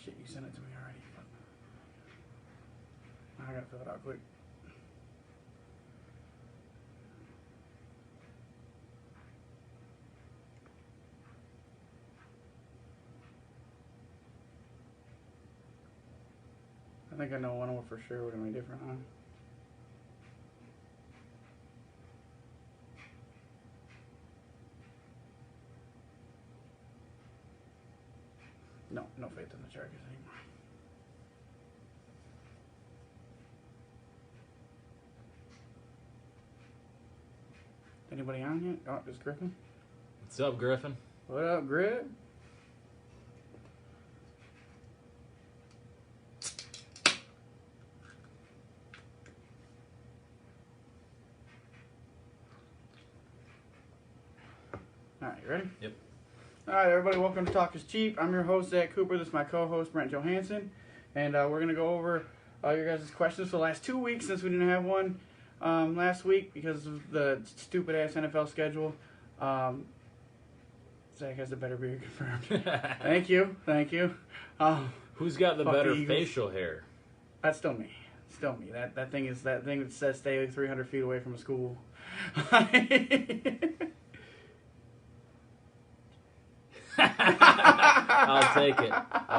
shit, you sent it to me already. I gotta fill it out quick. I think I know one for sure would be different, huh? No faith in the Chargers anymore. Anybody on yet? Oh, just Griffin. What's up, Griffin? What up, Griff? All right, you ready? Yep. All right, everybody, welcome to Talk is Cheap. I'm your host, Zach Cooper. This is my co-host, Brent Johansson. And we're going to go over your guys' questions for the last 2 weeks since we didn't have one last week because of the stupid-ass NFL schedule. Zach has the better beard confirmed. Thank you. Who's got the Fuck better the Eagles. facial hair? That's still me. Still me. That thing that says stay 300 feet away from a school. I'll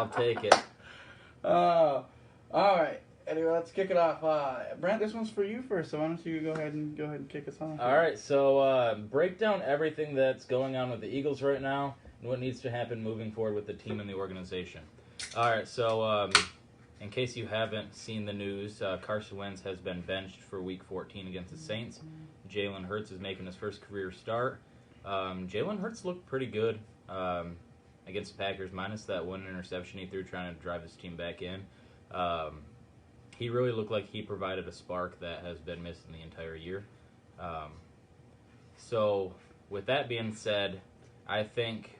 take it. All right. Anyway, let's kick it off. Brent, this one's for you first, so why don't you go ahead and kick us off? All right, so break down everything that's going on with the Eagles right now and what needs to happen moving forward with the team and the organization. All right, so in case you haven't seen the news, Carson Wentz has been benched for Week 14 against the Saints. Jalen Hurts is making his first career start. Jalen Hurts looked pretty good against the Packers, minus that one interception he threw trying to drive his team back in. He really looked like he provided a spark that has been missing the entire year. So, with that being said, I think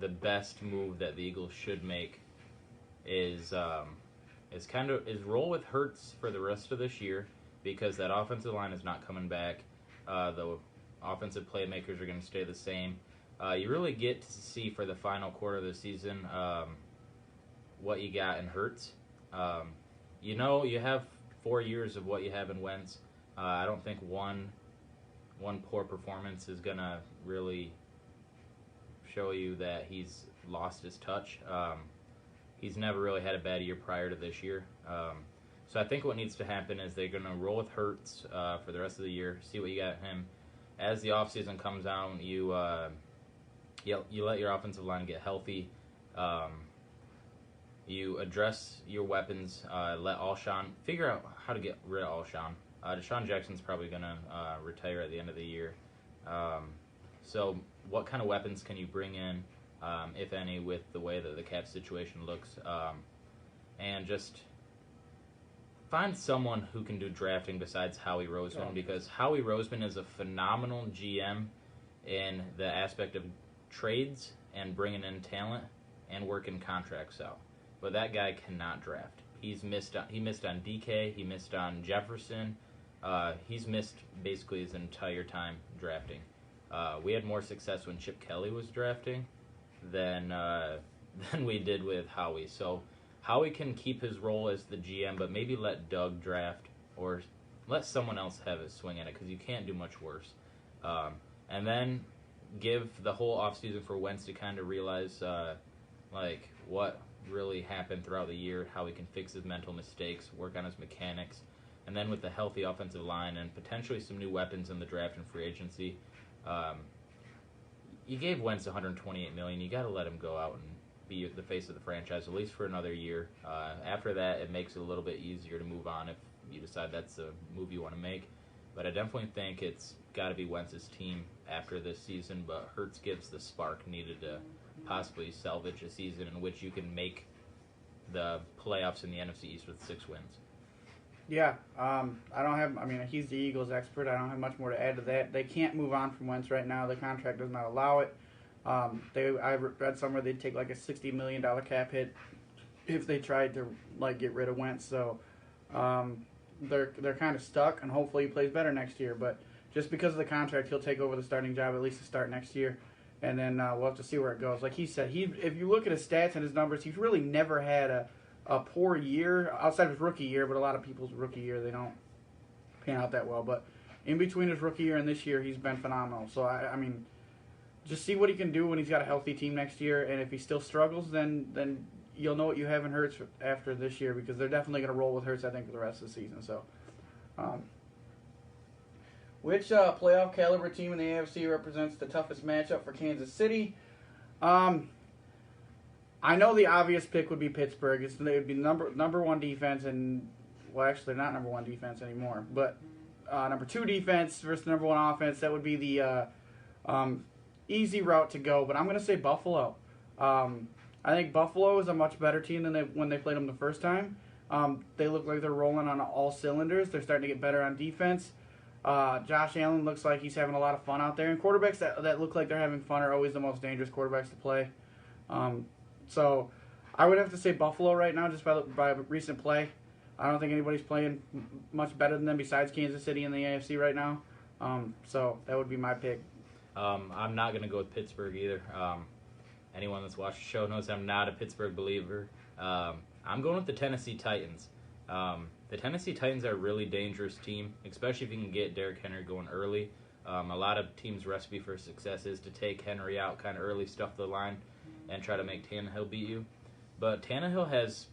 the best move that the Eagles should make is roll with Hurts for the rest of this year because that offensive line is not coming back. The offensive playmakers are going to stay the same. You really get to see for the final quarter of the season what you got in Hurts. You have 4 years of what you have in Wentz. I don't think one poor performance is going to really show you that he's lost his touch. He's never really had a bad year prior to this year. So I think what needs to happen is they're going to roll with Hurts for the rest of the year, see what you got in him. As the offseason comes down, you let your offensive line get healthy. You address your weapons. Let Alshon figure out how to get rid of Alshon. Deshaun Jackson's probably going to retire at the end of the year. So what kind of weapons can you bring in, if any, with the way that the cap situation looks? And just find someone who can do drafting besides Howie Roseman, because Howie Roseman is a phenomenal GM in the aspect of trades and bringing in talent and working contracts out. But that guy cannot draft. He missed on DK. He missed on Jefferson. He's missed basically his entire time drafting. We had more success when Chip Kelly was drafting than we did with Howie. So Howie can keep his role as the GM, but maybe let Doug draft or let someone else have a swing at it because you can't do much worse. And then give the whole offseason for Wentz to kind of realize what really happened throughout the year, how he can fix his mental mistakes, work on his mechanics, and then with the healthy offensive line and potentially some new weapons in the draft and free agency, you gave Wentz $128 million. You got to let him go out and be the face of the franchise at least for another year. After that, it makes it a little bit easier to move on if you decide that's a move you want to make. But I definitely think it's got to be Wentz's team after this season, but Hurts gives the spark needed to possibly salvage a season in which you can make the playoffs in the NFC East with 6 wins. Yeah, he's the Eagles expert. I don't have much more to add to that. They can't move on from Wentz right now. The contract does not allow it. I read somewhere they'd take like a $60 million cap hit if they tried to get rid of Wentz. So they're kind of stuck, and hopefully he plays better next year. But just because of the contract, he'll take over the starting job at least to start next year. and then we'll have to see where it goes. Like he said, if you look at his stats and his numbers, he's really never had a poor year outside of his rookie year. But a lot of people's rookie year, they don't pan out that well. But in between his rookie year and this year, he's been phenomenal. So I mean, just see what he can do when he's got a healthy team next year. And if he still struggles, then you'll know what you have in Hurts after this year, because they're definitely going to roll with Hurts, I think, for the rest of the season. So, which playoff caliber team in the AFC represents the toughest matchup for Kansas City? I know the obvious pick would be Pittsburgh. They would be number one defense, and well, actually, they're not number one defense anymore, but number two defense versus number one offense. That would be the easy route to go. But I'm going to say Buffalo. I think Buffalo is a much better team than when they played them the first time. They look like they're rolling on all cylinders. They're starting to get better on defense. Josh Allen looks like he's having a lot of fun out there. And quarterbacks that look like they're having fun are always the most dangerous quarterbacks to play. So I would have to say Buffalo right now, just by recent play. I don't think anybody's playing much better than them besides Kansas City in the AFC right now. So that would be my pick. I'm not going to go with Pittsburgh either. Anyone that's watched the show knows I'm not a Pittsburgh believer. I'm going with the Tennessee Titans. The Tennessee Titans are a really dangerous team, especially if you can get Derrick Henry going early. A lot of teams' recipe for success is to take Henry out kind of early, stuff the line, and try to make Tannehill beat you. But Tannehill has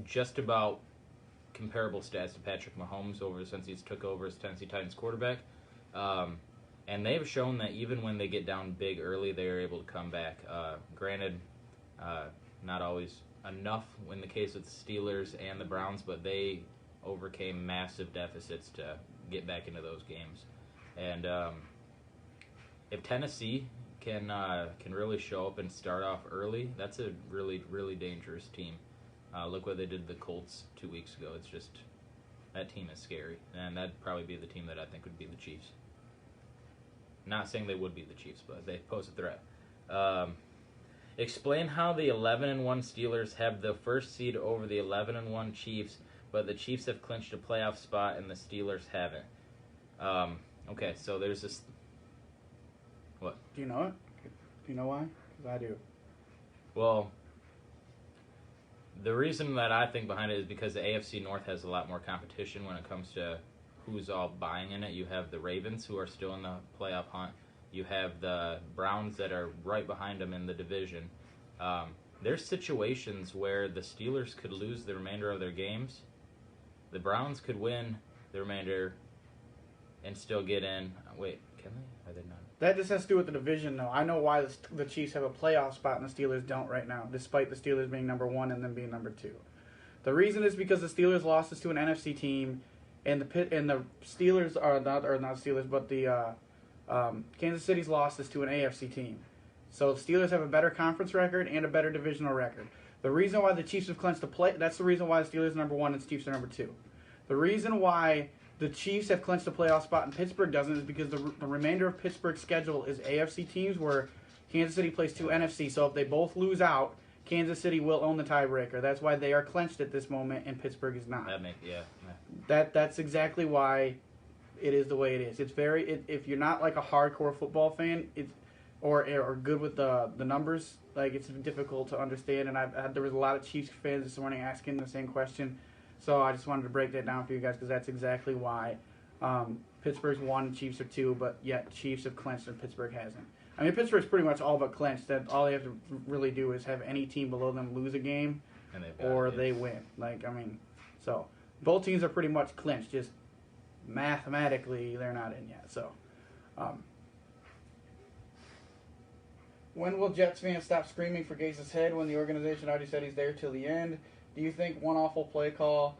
just about comparable stats to Patrick Mahomes since he's took over as Tennessee Titans quarterback. And they've shown that even when they get down big early, they are able to come back. Granted, not always enough in the case with the Steelers and the Browns, but they overcame massive deficits to get back into those games. And if Tennessee can really show up and start off early, that's a really, really dangerous team. Look what they did to the Colts 2 weeks ago. It's just, that team is scary. And that'd probably be the team that I think would be the Chiefs. Not saying they would be the Chiefs, but they pose a threat. Explain how the 11-1 Steelers have the first seed over the 11-1 Chiefs, but the Chiefs have clinched a playoff spot and the Steelers haven't. Okay, so there's this. What? Do you know it? Do you know why? Because I do. Well, the reason that I think behind it is because the AFC North has a lot more competition when it comes to who's all buying in it. You have the Ravens, who are still in the playoff hunt. You have the Browns that are right behind them in the division. There's situations where the Steelers could lose the remainder of their games. The Browns could win the remainder and still get in. Wait, can they? Are they not? That just has to do with the division, though. I know why the Chiefs have a playoff spot and the Steelers don't right now, despite the Steelers being number one and them being number two. The reason is because the Steelers lost this to an NFC team, and the Steelers are not Steelers, but the Kansas City's lost this to an AFC team. So the Steelers have a better conference record and a better divisional record. The reason why the Chiefs have clinched that's the reason why the Steelers are number one and the Chiefs are number two. The reason why the Chiefs have clinched a playoff spot and Pittsburgh doesn't is because the remainder of Pittsburgh's schedule is AFC teams, where Kansas City plays two NFC. So if they both lose out, Kansas City will own the tiebreaker. That's why they are clinched at this moment, and Pittsburgh is not. That's exactly why it is the way it is. It's if you're not like a hardcore football fan, or good with the numbers, like, it's difficult to understand. And there was a lot of Chiefs fans this morning asking the same question, so I just wanted to break that down for you guys, because that's exactly why Pittsburgh's 1, Chiefs are 2, but yet Chiefs have clinched and Pittsburgh hasn't. I mean, Pittsburgh's pretty much all but clinched. That all they have to really do is have any team below them lose a game, or they win. Like, I mean, so both teams are pretty much clinched. Just mathematically, they're not in yet. So, when will Jets fans stop screaming for Gase's head when the organization already said he's there till the end? Do you think one awful play call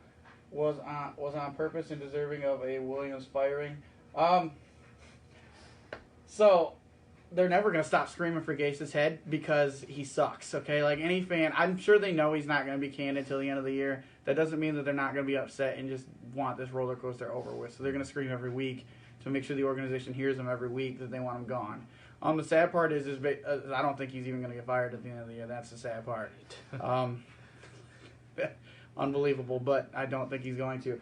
was on purpose and deserving of a Williams firing? So they're never going to stop screaming for Gase's head because he sucks, okay? Like, any fan, I'm sure they know he's not going to be canned until the end of the year. That doesn't mean that they're not going to be upset and just want this roller coaster over with. So they're going to scream every week to make sure the organization hears them every week that they want him gone. The sad part is I don't think he's even going to get fired at the end of the year. That's the sad part. Unbelievable, but I don't think he's going to.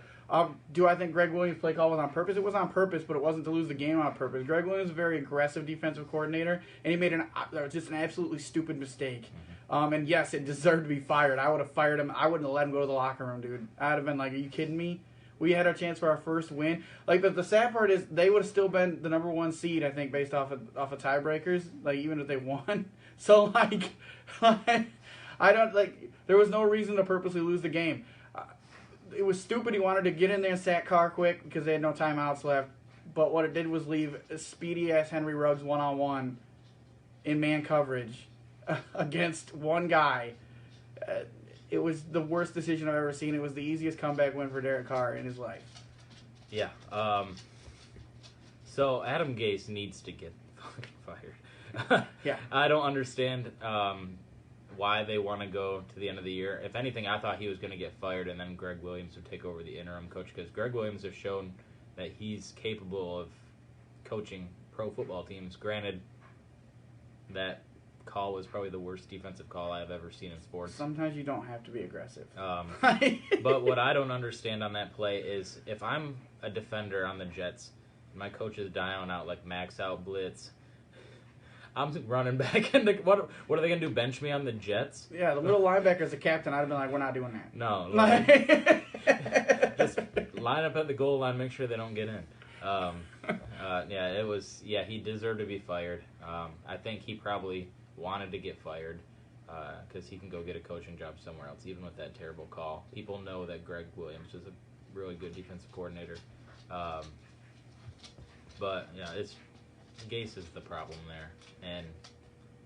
Do I think Greg Williams' play call was on purpose? It was on purpose, but it wasn't to lose the game on purpose. Greg Williams is a very aggressive defensive coordinator, and he made just an absolutely stupid mistake. And yes, it deserved to be fired. I would have fired him. I wouldn't have let him go to the locker room, dude. I'd have been like, are you kidding me? We had our chance for our first win. Like, the sad part is they would have still been the number 1 seed, I think, based off of tiebreakers, like, even if they won. So, like I don't, like, there was no reason to purposely lose the game. It was stupid. He wanted to get in there and sack Carr quick because they had no timeouts left. But what it did was leave speedy-ass Henry Ruggs one-on-one in man coverage against one guy. It was the worst decision I've ever seen. It was the easiest comeback win for Derek Carr in his life. Yeah. So Adam Gase needs to get fucking fired. Yeah. I don't understand why they want to go to the end of the year. If anything, I thought he was going to get fired and then Greg Williams would take over the interim coach, because Greg Williams has shown that he's capable of coaching pro football teams. Granted, that call was probably the worst defensive call I've ever seen in sports. Sometimes you don't have to be aggressive. But what I don't understand on that play is if I'm a defender on the Jets, my coach is dialing out like max out blitz, I'm running back into what are they gonna do? Bench me on the Jets? Yeah, the middle linebacker's the captain. I'd have been like, we're not doing that. No, just line up at the goal line, make sure they don't get in. He deserved to be fired. I think he probably wanted to get fired because he can go get a coaching job somewhere else, even with that terrible call. People know that Greg Williams is a really good defensive coordinator. But it's Gase is the problem there, and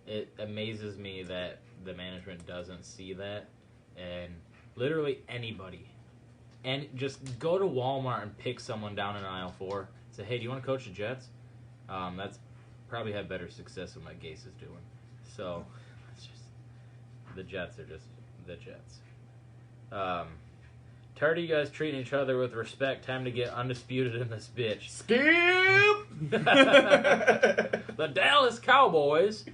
it amazes me that the management doesn't see that. And literally anybody, and just go to Walmart and pick someone down in aisle 4. Say, hey, do you want to coach the Jets? That's probably had better success than what Gase is doing. So it's just the Jets are just the Jets. Tired of you guys treating each other with respect. Time to get undisputed in this bitch. Skip! The Dallas Cowboys.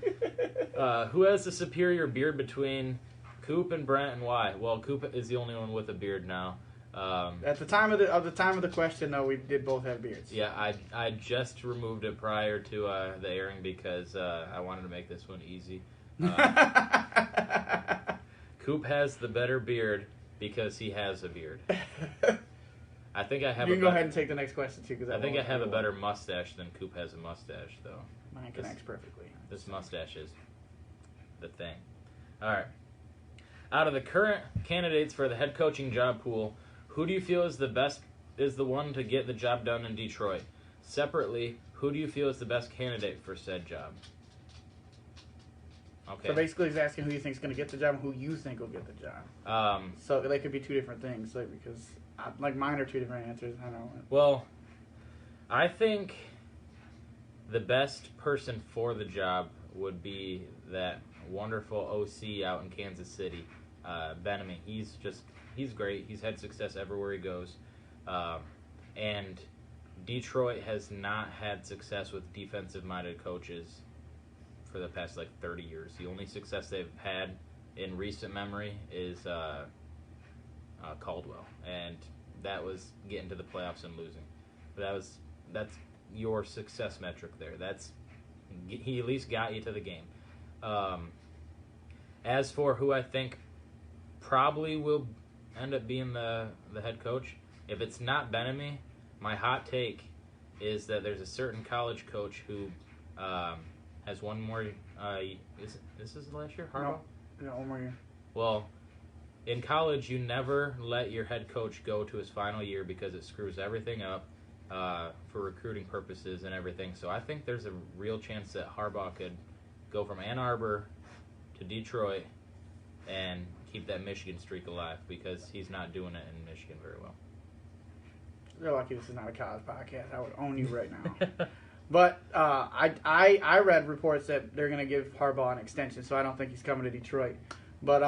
Who has the superior beard between Coop and Brent, and why? Well, Coop is the only one with a beard now. At the time of the question, though, we did both have beards. Yeah, I just removed it prior to the airing because I wanted to make this one easy. Coop has the better beard because he has a beard. I think I have. You can go ahead and take the next question too, because I think I have a better mustache than Coop has a mustache, though. Mine connects perfectly. This mustache is the thing. All right. Out of the current candidates for the head coaching job pool, who do you feel is the one to get the job done in Detroit? Separately, who do you feel is the best candidate for said job? Okay. So basically, he's asking who you think is going to get the job and who you think will get the job. So they could be two different things, because mine are two different answers. I know. Well, I think the best person for the job would be that wonderful OC out in Kansas City, Benamy. He's great. He's had success everywhere he goes. And Detroit has not had success with defensive-minded coaches for the past 30 years. The only success they've had in recent memory is Caldwell, and that was getting to the playoffs and losing. But that's your success metric there. He at least got you to the game. As for who I think probably will end up being the head coach, if it's not Benamy, my hot take is that there's a certain college coach who has one more. This is the last year? Harbaugh? No, one more year. Well, in college, you never let your head coach go to his final year because it screws everything up for recruiting purposes and everything. So I think there's a real chance that Harbaugh could go from Ann Arbor to Detroit and keep that Michigan streak alive, because he's not doing it in Michigan very well. You're lucky this is not a college podcast. I would own you right now. But I read reports that they're going to give Harbaugh an extension, so I don't think he's coming to Detroit. But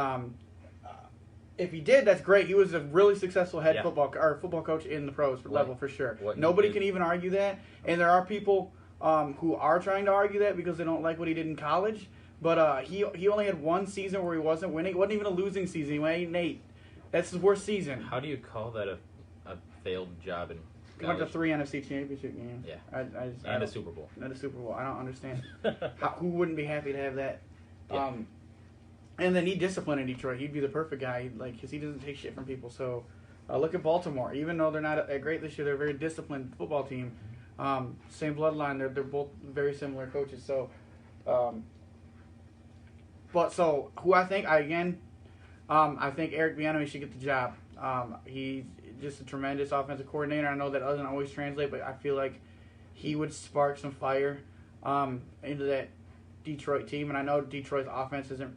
if he did, that's great. He was a really successful football coach in the pros level for sure. Nobody can even argue that. And there are people who are trying to argue that because they don't like what he did in college. But he only had one season where he wasn't winning. It wasn't even a losing season. He went 8-8. That's his worst season. How do you call that a failed job in He went to college. 3 NFC Championship games. Yeah. I And a Super Bowl. Not a Super Bowl. I don't understand. Who wouldn't be happy to have that? Yeah. And then he disciplined in Detroit. He'd be the perfect guy, like, because he doesn't take shit from people. So look at Baltimore. Even though they're not great this year, they're a very disciplined football team. Same bloodline. They're both very similar coaches. So, so who I think I think Eric Bieniemy should get the job. He's just a tremendous offensive coordinator. I know that doesn't always translate, but I feel like he would spark some fire into that Detroit team. And I know Detroit's offense isn't,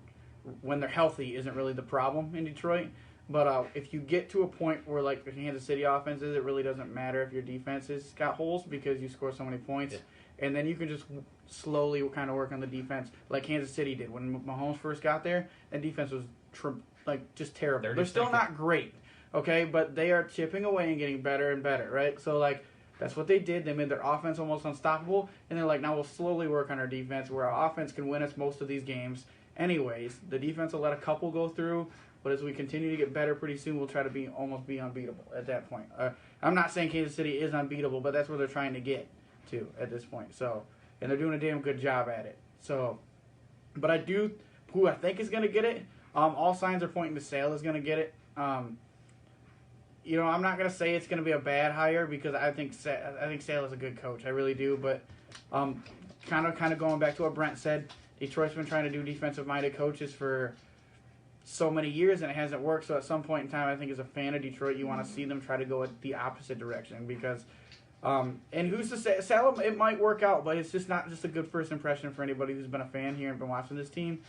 when they're healthy, isn't really the problem in Detroit. But if you get to a point where, like the Kansas City offense is, it really doesn't matter if your defense has got holes because you score so many points. Yeah. And then you can just slowly kind of work on the defense like Kansas City did. When Mahomes first got there, that defense was just terrible. They're still not great, okay? But they are chipping away and getting better and better, right? So, like, that's what they did. They made their offense almost unstoppable. And they're like, now we'll slowly work on our defense where our offense can win us most of these games. Anyways, the defense will let a couple go through. But as we continue to get better pretty soon, we'll try to almost be unbeatable at that point. I'm not saying Kansas City is unbeatable, but that's where they're trying to get to at this point. So, and they're doing a damn good job at it. So, but who I think is going to get it, all signs are pointing to Sale is going to get it. I'm not going to say it's going to be a bad hire because I think Sale is a good coach. I really do. But kind of going back to what Brent said, Detroit's been trying to do defensive-minded coaches for so many years and it hasn't worked. So at some point in time, I think as a fan of Detroit, you want to see them try to go the opposite direction because and who's to say Salem, it might work out, but it's just not just a good first impression for anybody who's been a fan here and been watching this team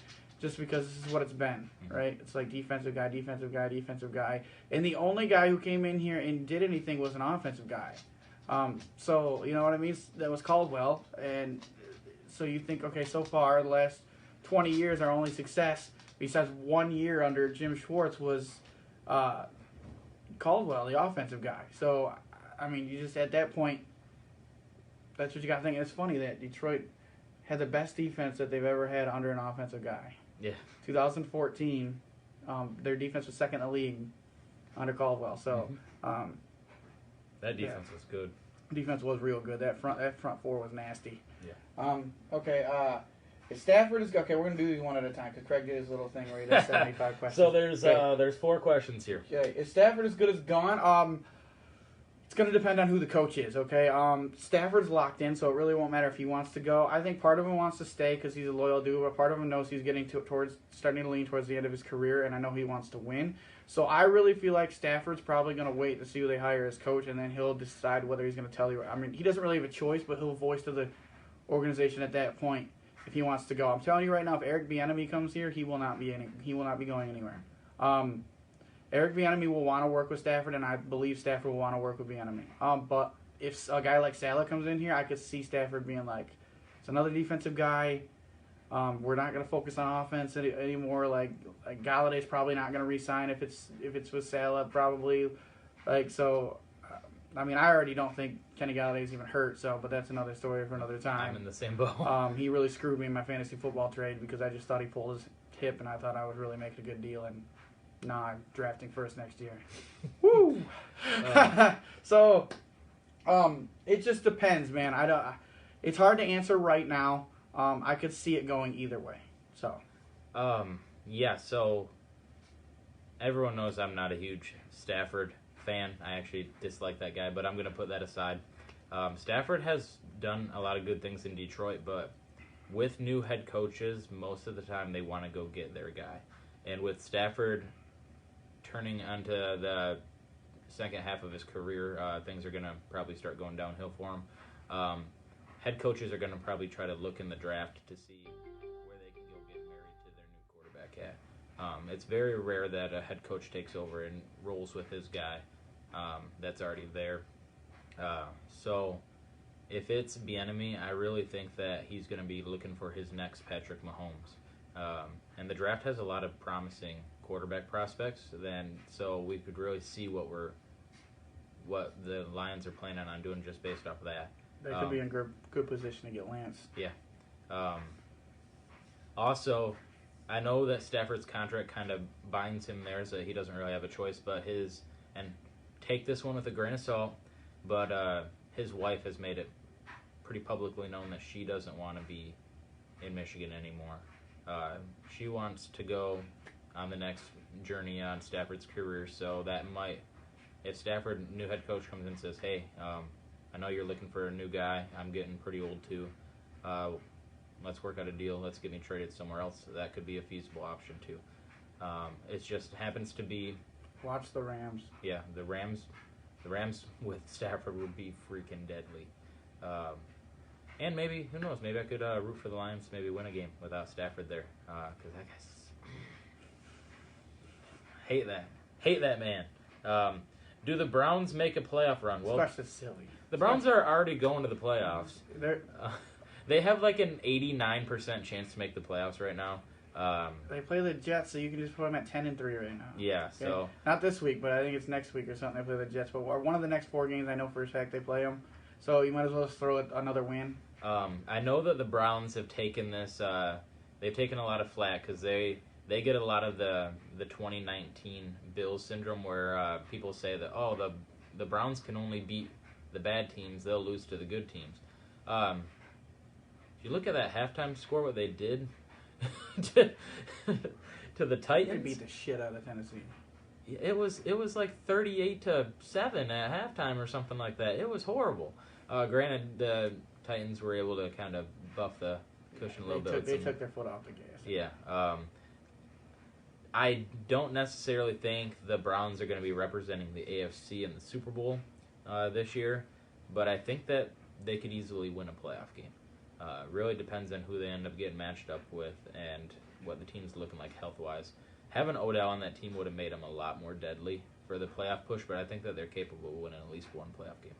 just because this is what it's been, right? It's like defensive guy, and the only guy who came in here and did anything was an offensive guy. So you know what I mean? That was Caldwell, and so you think, okay, so far the last 20 years, our only success besides 1 year under Jim Schwartz was Caldwell, the offensive guy. So, I mean, you just at that point, that's what you got to think. It's funny that Detroit had the best defense that they've ever had under an offensive guy. Yeah. 2014, their defense was second in the league under Caldwell. So, that defense was good. Defense was real good. That front four was nasty. Yeah. Okay. If Stafford is okay, we're gonna do these one at a time because Craig did his little thing where he does 75 questions. So there's 4 questions here. Okay. If Stafford is good as gone, it's gonna depend on who the coach is. Okay. Stafford's locked in, so it really won't matter if he wants to go. I think part of him wants to stay because he's a loyal dude, but part of him knows he's getting starting to lean towards the end of his career, and I know he wants to win. So I really feel like Stafford's probably going to wait to see who they hire as coach, and then he'll decide whether he's going to tell you. I mean, he doesn't really have a choice, but he'll voice to the organization at that point if he wants to go. I'm telling you right now, if Eric Bieniemy comes here, he will not be going anywhere. Eric Bieniemy will want to work with Stafford, and I believe Stafford will want to work with Bieniemy. But if a guy like Saleh comes in here, I could see Stafford being like, it's another defensive guy. We're not going to focus on offense anymore. Like Galladay's probably not going to re-sign if it's with Saleh, probably. So. I mean, I already don't think Kenny Galladay's even hurt. But that's another story for another time. I'm in the same boat. He really screwed me in my fantasy football trade because I just thought he pulled his hip, and I thought I was really making a good deal. And nah, I'm drafting first next year. Woo! So, it just depends, man. It's hard to answer right now. I could see it going either way. So, yeah. So everyone knows I'm not a huge Stafford fan. I actually dislike that guy, but I'm gonna put that aside. Stafford has done a lot of good things in Detroit, but with new head coaches, most of the time they want to go get their guy. And with Stafford turning onto the second half of his career, things are gonna probably start going downhill for him. Head coaches are going to probably try to look in the draft to see where they can go get married to their new quarterback at. It's very rare that a head coach takes over and rolls with his guy that's already there. So if it's Bieniemy, I really think that he's going to be looking for his next Patrick Mahomes. And the draft has a lot of promising quarterback prospects. So we could really see what the Lions are planning on doing just based off of that. They could be in good position to get Lance. Yeah. Also, I know that Stafford's contract kind of binds him there, so he doesn't really have a choice. But take this one with a grain of salt, but his wife has made it pretty publicly known that she doesn't want to be in Michigan anymore. She wants to go on the next journey on Stafford's career, so that might, if Stafford, new head coach, comes in and says, hey, I know you're looking for a new guy, I'm getting pretty old too, let's work out a deal, let's get me traded somewhere else, that could be a feasible option too. It just happens to be, Watch the Rams. yeah, the Rams with Stafford would be freaking deadly. And maybe, who knows, maybe I could root for the Lions, maybe win a game without Stafford there. Because that guy's... Hate that man. Do the Browns make a playoff run? Well, That's silly. the Browns are already going to the playoffs. They're, They have like an 89% chance to make the playoffs right now. they play the Jets, so you can just put them at 10-3 right now. Yeah, Okay? so... Not this week, but I think it's next week or something. They play the Jets, but one of the next 4 games I know for a fact they play them. So you might as well just throw it another win. I know that the Browns have taken this. They've taken a lot of flack because they get a lot of the 2019 Bills syndrome, where people say that the Browns can only beat the bad teams; they'll lose to the good teams. If you look at that halftime score, what they did to the They Titans, beat the shit out of Tennessee. it was like 38-7 at halftime or something like that. It was horrible. Granted, the Titans were able to kind of buff the cushion a little bit. They took their foot off the gas. Yeah. I don't necessarily think the Browns are going to be representing the AFC in the Super Bowl this year, but I think that they could easily win a playoff game. Really depends on who they end up getting matched up with and what the team's looking like health-wise. Having Odell on that team would have made them a lot more deadly for the playoff push, but I think that they're capable of winning at least one playoff game.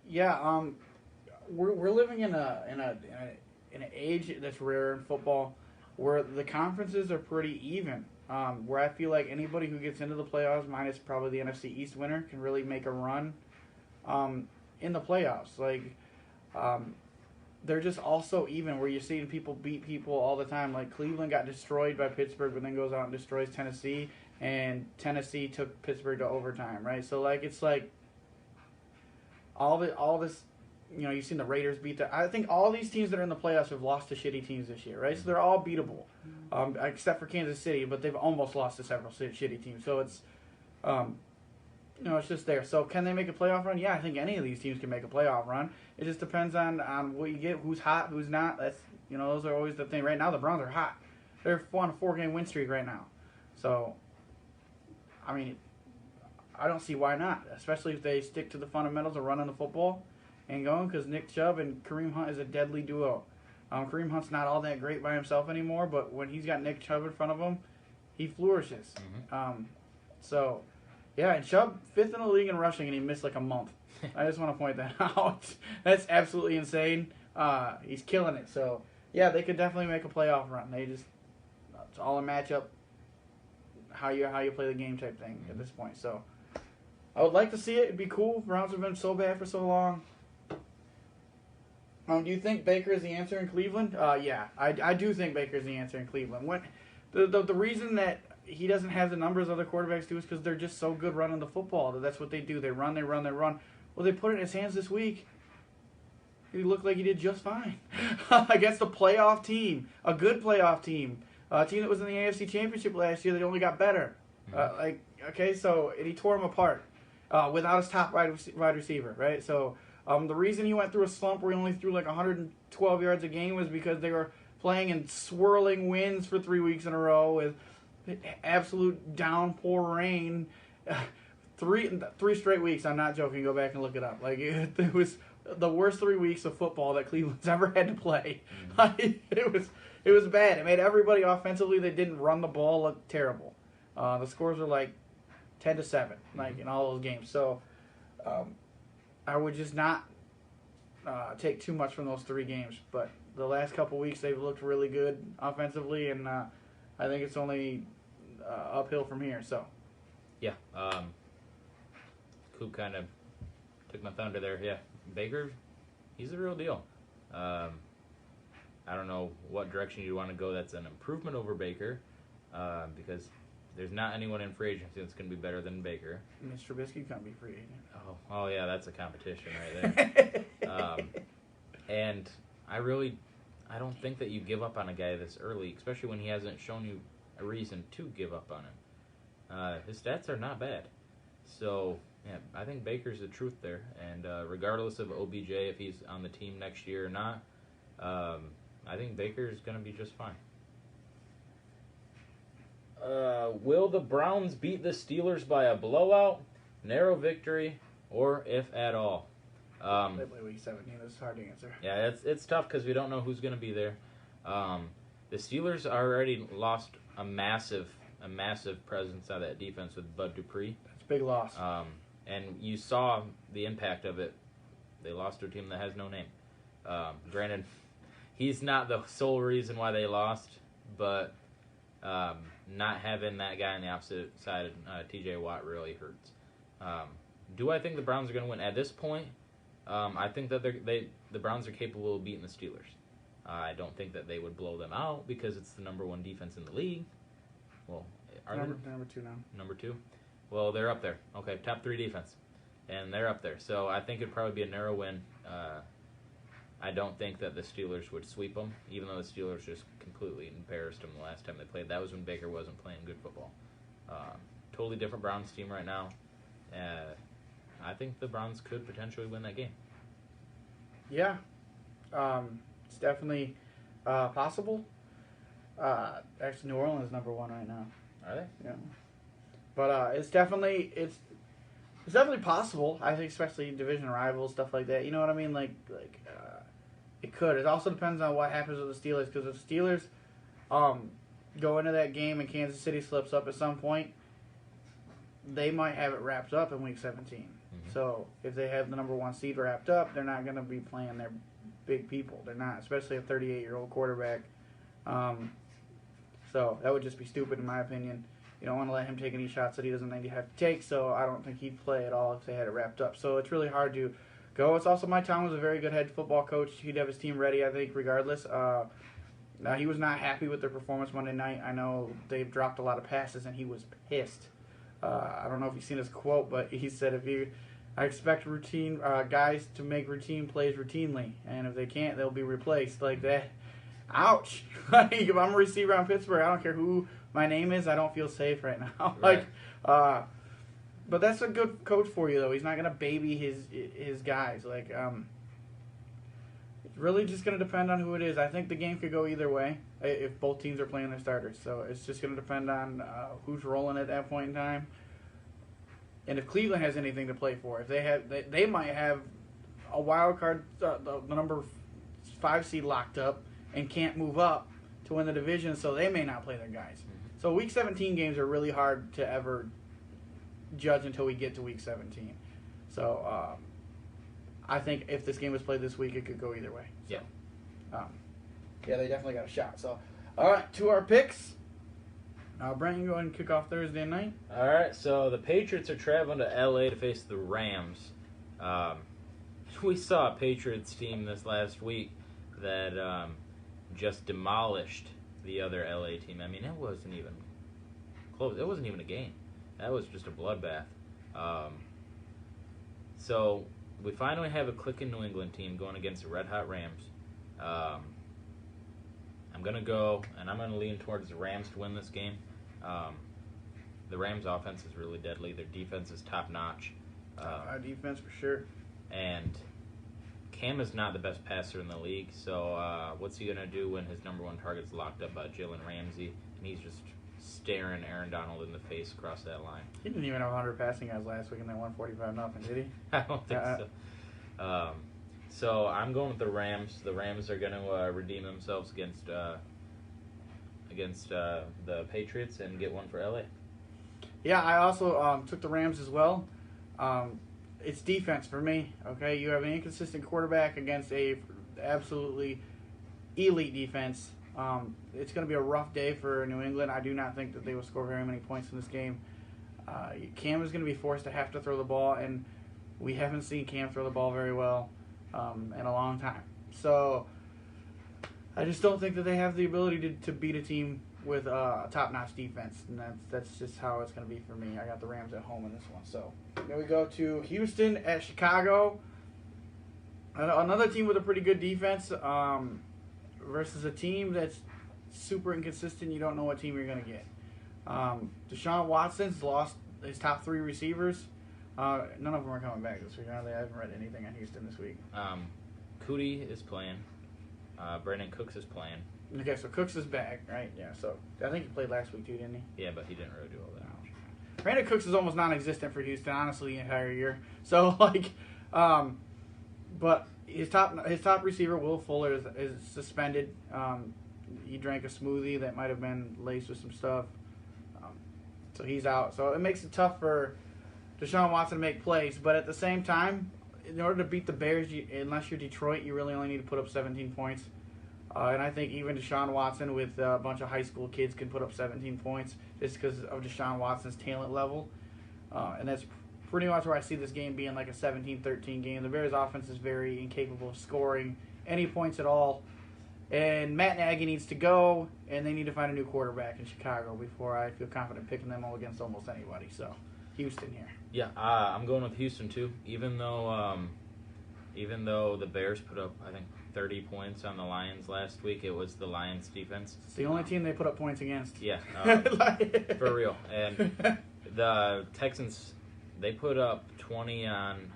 Yeah, we're living in an age that's rare in football, where the conferences are pretty even. Where I feel like anybody who gets into the playoffs, minus probably the NFC East winner, can really make a run in the playoffs. Like, they're just all so even, where you're seeing people beat people all the time. Like, Cleveland got destroyed by Pittsburgh, but then goes out and destroys Tennessee, and Tennessee took Pittsburgh to overtime, right? So, like, it's like all this, you've seen the Raiders beat I think all these teams that are in the playoffs have lost to shitty teams this year, right? So they're all beatable, except for Kansas City, but they've almost lost to several shitty teams. So it's, it's just there. So can they make a playoff run? Yeah, I think any of these teams can make a playoff run. It just depends on what you get, who's hot, who's not. That's, those are always the thing. Right now, the Browns are hot. They're on a 4-game win streak right now. So, I mean, I don't see why not, especially if they stick to the fundamentals of running the football and going, because Nick Chubb and Kareem Hunt is a deadly duo. Kareem Hunt's not all that great by himself anymore, but when he's got Nick Chubb in front of him, he flourishes. Mm-hmm. So, yeah, and Chubb, 5th in the league in rushing, and he missed like a month. I just want to point that out. That's absolutely insane. He's killing it. So, yeah, they could definitely make a playoff run. It's all a matchup, how you play the game type thing at this point. So, I would like to see it. It'd be cool. Browns have been so bad for so long. Do you think Baker is the answer in Cleveland? Yeah, I do think Baker is the answer in Cleveland. The reason that he doesn't have the numbers other quarterbacks do is because they're just so good running the football. That's what they do. They run. Well, they put it in his hands this week. He looked like he did just fine against a playoff team, a good playoff team, a team that was in the AFC Championship last year. They only got better. And he tore him apart without his top wide receiver, right? So the reason he went through a slump where he only threw like 112 yards a game was because they were playing in swirling winds for 3 weeks in a row with absolute downpour rain. Three straight weeks. I'm not joking. Go back and look it up. Like it was the worst 3 weeks of football that Cleveland's ever had to play. Mm-hmm. It was bad. It made everybody offensively that didn't run the ball look terrible. The scores were like 10-7, like in all those games. So I would just not take too much from those 3 games. But the last couple weeks they've looked really good offensively, and I think it's only uphill from here. So yeah. Coop kind of took my thunder there. Yeah, Baker, he's the real deal. I don't know what direction you want to go that's an improvement over Baker, because there's not anyone in free agency that's going to be better than Baker. Mitch Trubisky can't be free agent. Oh yeah, that's a competition right there. And I don't think that you give up on a guy this early, especially when he hasn't shown you a reason to give up on him. His stats are not bad. So, yeah, I think Baker's the truth there. And regardless of OBJ, if he's on the team next year or not, I think Baker's going to be just fine. Will the Browns beat the Steelers by a blowout, narrow victory, or if at all? They play week 17. That's hard to answer. Yeah, it's tough because we don't know who's going to be there. The Steelers already lost a massive presence out of that defense with Bud Dupree. That's a big loss. And you saw the impact of it. They lost to a team that has no name. Granted, he's not the sole reason why they lost, but not having that guy on the opposite side, T.J. Watt, really hurts. Do I think the Browns are going to win? At this point, I think that the Browns are capable of beating the Steelers. I don't think that they would blow them out because it's the number one defense in the league. Well, number 2 now. Number 2? Well, they're up there. Okay, top 3 defense. And they're up there. So I think it'd probably be a narrow win. I don't think that the Steelers would sweep them, even though the Steelers just completely embarrassed them the last time they played. That was when Baker wasn't playing good football. Totally different Browns team right now. I think the Browns could potentially win that game. Yeah. It's definitely possible. Actually, New Orleans is number 1 right now. Are they? Yeah. But it's definitely possible. I think, especially division rivals, stuff like that. You know what I mean? It could. It also depends on what happens with the Steelers. Because if the Steelers go into that game and Kansas City slips up at some point, they might have it wrapped up in Week 17. Mm-hmm. So if they have the number 1 seed wrapped up, they're not going to be playing their big people. They're not, especially a 38-year-old quarterback. So that would just be stupid in my opinion. You don't want to let him take any shots that he doesn't think he have to take, so I don't think he'd play at all if they had it wrapped up. So it's really hard to go. It's also Mike Tomlin's a very good head football coach. He'd have his team ready, I think, regardless. Now, he was not happy with their performance Monday night. I know they've dropped a lot of passes, and he was pissed. I don't know if you've seen his quote, but he said, I expect routine guys to make routine plays routinely, and if they can't, they'll be replaced like that. Ouch! If I'm a receiver on Pittsburgh, I don't care who my name is, I don't feel safe right now. Right. But that's a good coach for you, though. He's not going to baby his guys. It's really just going to depend on who it is. I think the game could go either way if both teams are playing their starters. So it's just going to depend on who's rolling at that point in time. And if Cleveland has anything to play for, if they might have a wild card, the number 5 seed locked up and can't move up to win the division, so they may not play their guys. Mm-hmm. So Week 17 games are really hard to ever judge until we get to Week 17. So I think if this game was played this week, it could go either way. So, yeah, they definitely got a shot. So, all right, to our picks. Brent, you go ahead and kick off Thursday night. All right, so the Patriots are traveling to L.A. to face the Rams. We saw a Patriots team this last week that just demolished the other L.A. team. I mean, it wasn't even close. It wasn't even a game. That was just a bloodbath. So we finally have a clicking New England team going against the Red Hot Rams. I'm going to go, and I'm going to lean towards the Rams to win this game. The Rams' offense is really deadly. Their defense is top-notch. Our defense for sure. And Cam is not the best passer in the league, so what's he going to do when his number 1 target's locked up by Jalen Ramsey, and he's just staring Aaron Donald in the face across that line? He didn't even have 100 passing yards last week, and they won 45-0, did he? I don't think so. So I'm going with the Rams. The Rams are going to redeem themselves against the Patriots and get one for LA. Yeah, I also took the Rams as well. It's defense for me. Okay, you have an inconsistent quarterback against a absolutely elite defense. It's going to be a rough day for New England. I do not think that they will score very many points in this game. Cam is going to be forced to have to throw the ball, and we haven't seen Cam throw the ball very well in a long time. So I just don't think that they have the ability to beat a team with a top-notch defense, and that's just how it's going to be for me. I got the Rams at home in this one. So then we go to Houston at Chicago. Another team with a pretty good defense versus a team that's super inconsistent. You don't know what team you're going to get. Deshaun Watson's lost his top 3 receivers. None of them are coming back this week. I haven't read anything on Houston this week. Cootie is playing. Brandon Cooks is playing. Okay, so Cooks is back, right? Yeah, so I think he played last week too, didn't he? Yeah, but he didn't really do all that much. Brandon Cooks is almost non-existent for Houston, honestly, the entire year. So, but his top receiver, Will Fuller, is suspended. He drank a smoothie that might have been laced with some stuff. So he's out. So it makes it tough for Deshaun Watson to make plays. But at the same time, in order to beat the Bears, unless you're Detroit, you really only need to put up 17 points. And I think even Deshaun Watson with a bunch of high school kids can put up 17 points just because of Deshaun Watson's talent level. And that's pretty much where I see this game being like a 17-13 game. The Bears' offense is very incapable of scoring any points at all. And Matt Nagy needs to go, and they need to find a new quarterback in Chicago before I feel confident picking them all against almost anybody. So, Houston here. Yeah, I'm going with Houston too. Even though the Bears put up, I think, 30 points on the Lions last week, it was the Lions defense. It's the only team they put up points against. Yeah, for real. And the Texans, they put up 20 on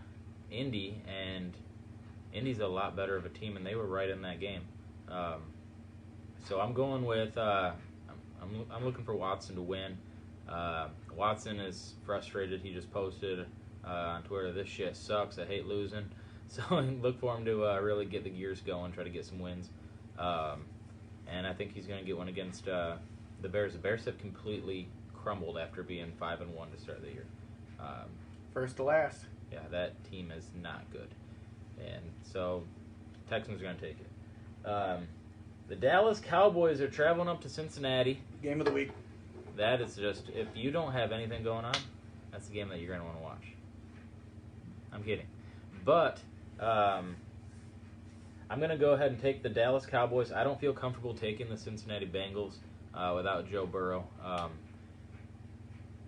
Indy, and Indy's a lot better of a team, and they were right in that game. So I'm going with I'm looking for Watson to win. Watson is frustrated. He just posted on Twitter, "This shit sucks. I hate losing." So look for him to really get the gears going, try to get some wins. And I think he's going to get one against the Bears. The Bears have completely crumbled after being 5-1 to start the year. First to last. Yeah, that team is not good. And so Texans are going to take it. The Dallas Cowboys are traveling up to Cincinnati. Game of the week. That is just, if you don't have anything going on, that's the game that you're going to want to watch. I'm kidding. But I'm going to go ahead and take the Dallas Cowboys. I don't feel comfortable taking the Cincinnati Bengals without Joe Burrow.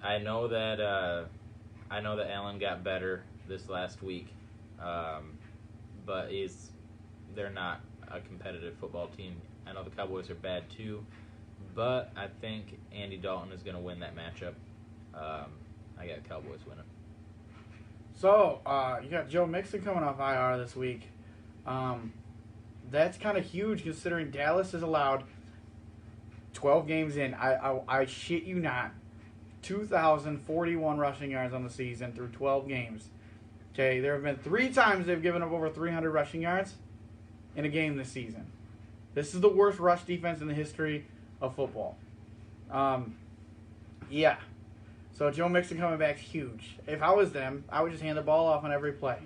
I know that Allen got better this last week, but they're not a competitive football team. I know the Cowboys are bad too, but I think Andy Dalton is going to win that matchup. I got Cowboys winning. So, you got Joe Mixon coming off IR this week. That's kind of huge considering Dallas is allowed 12 games in. I shit you not. 2,041 rushing yards on the season through 12 games. Okay, there have been 3 times they've given up over 300 rushing yards in a game this season. This is the worst rush defense in the history of football. Yeah. So Joe Mixon coming back is huge. If I was them, I would just hand the ball off on every play.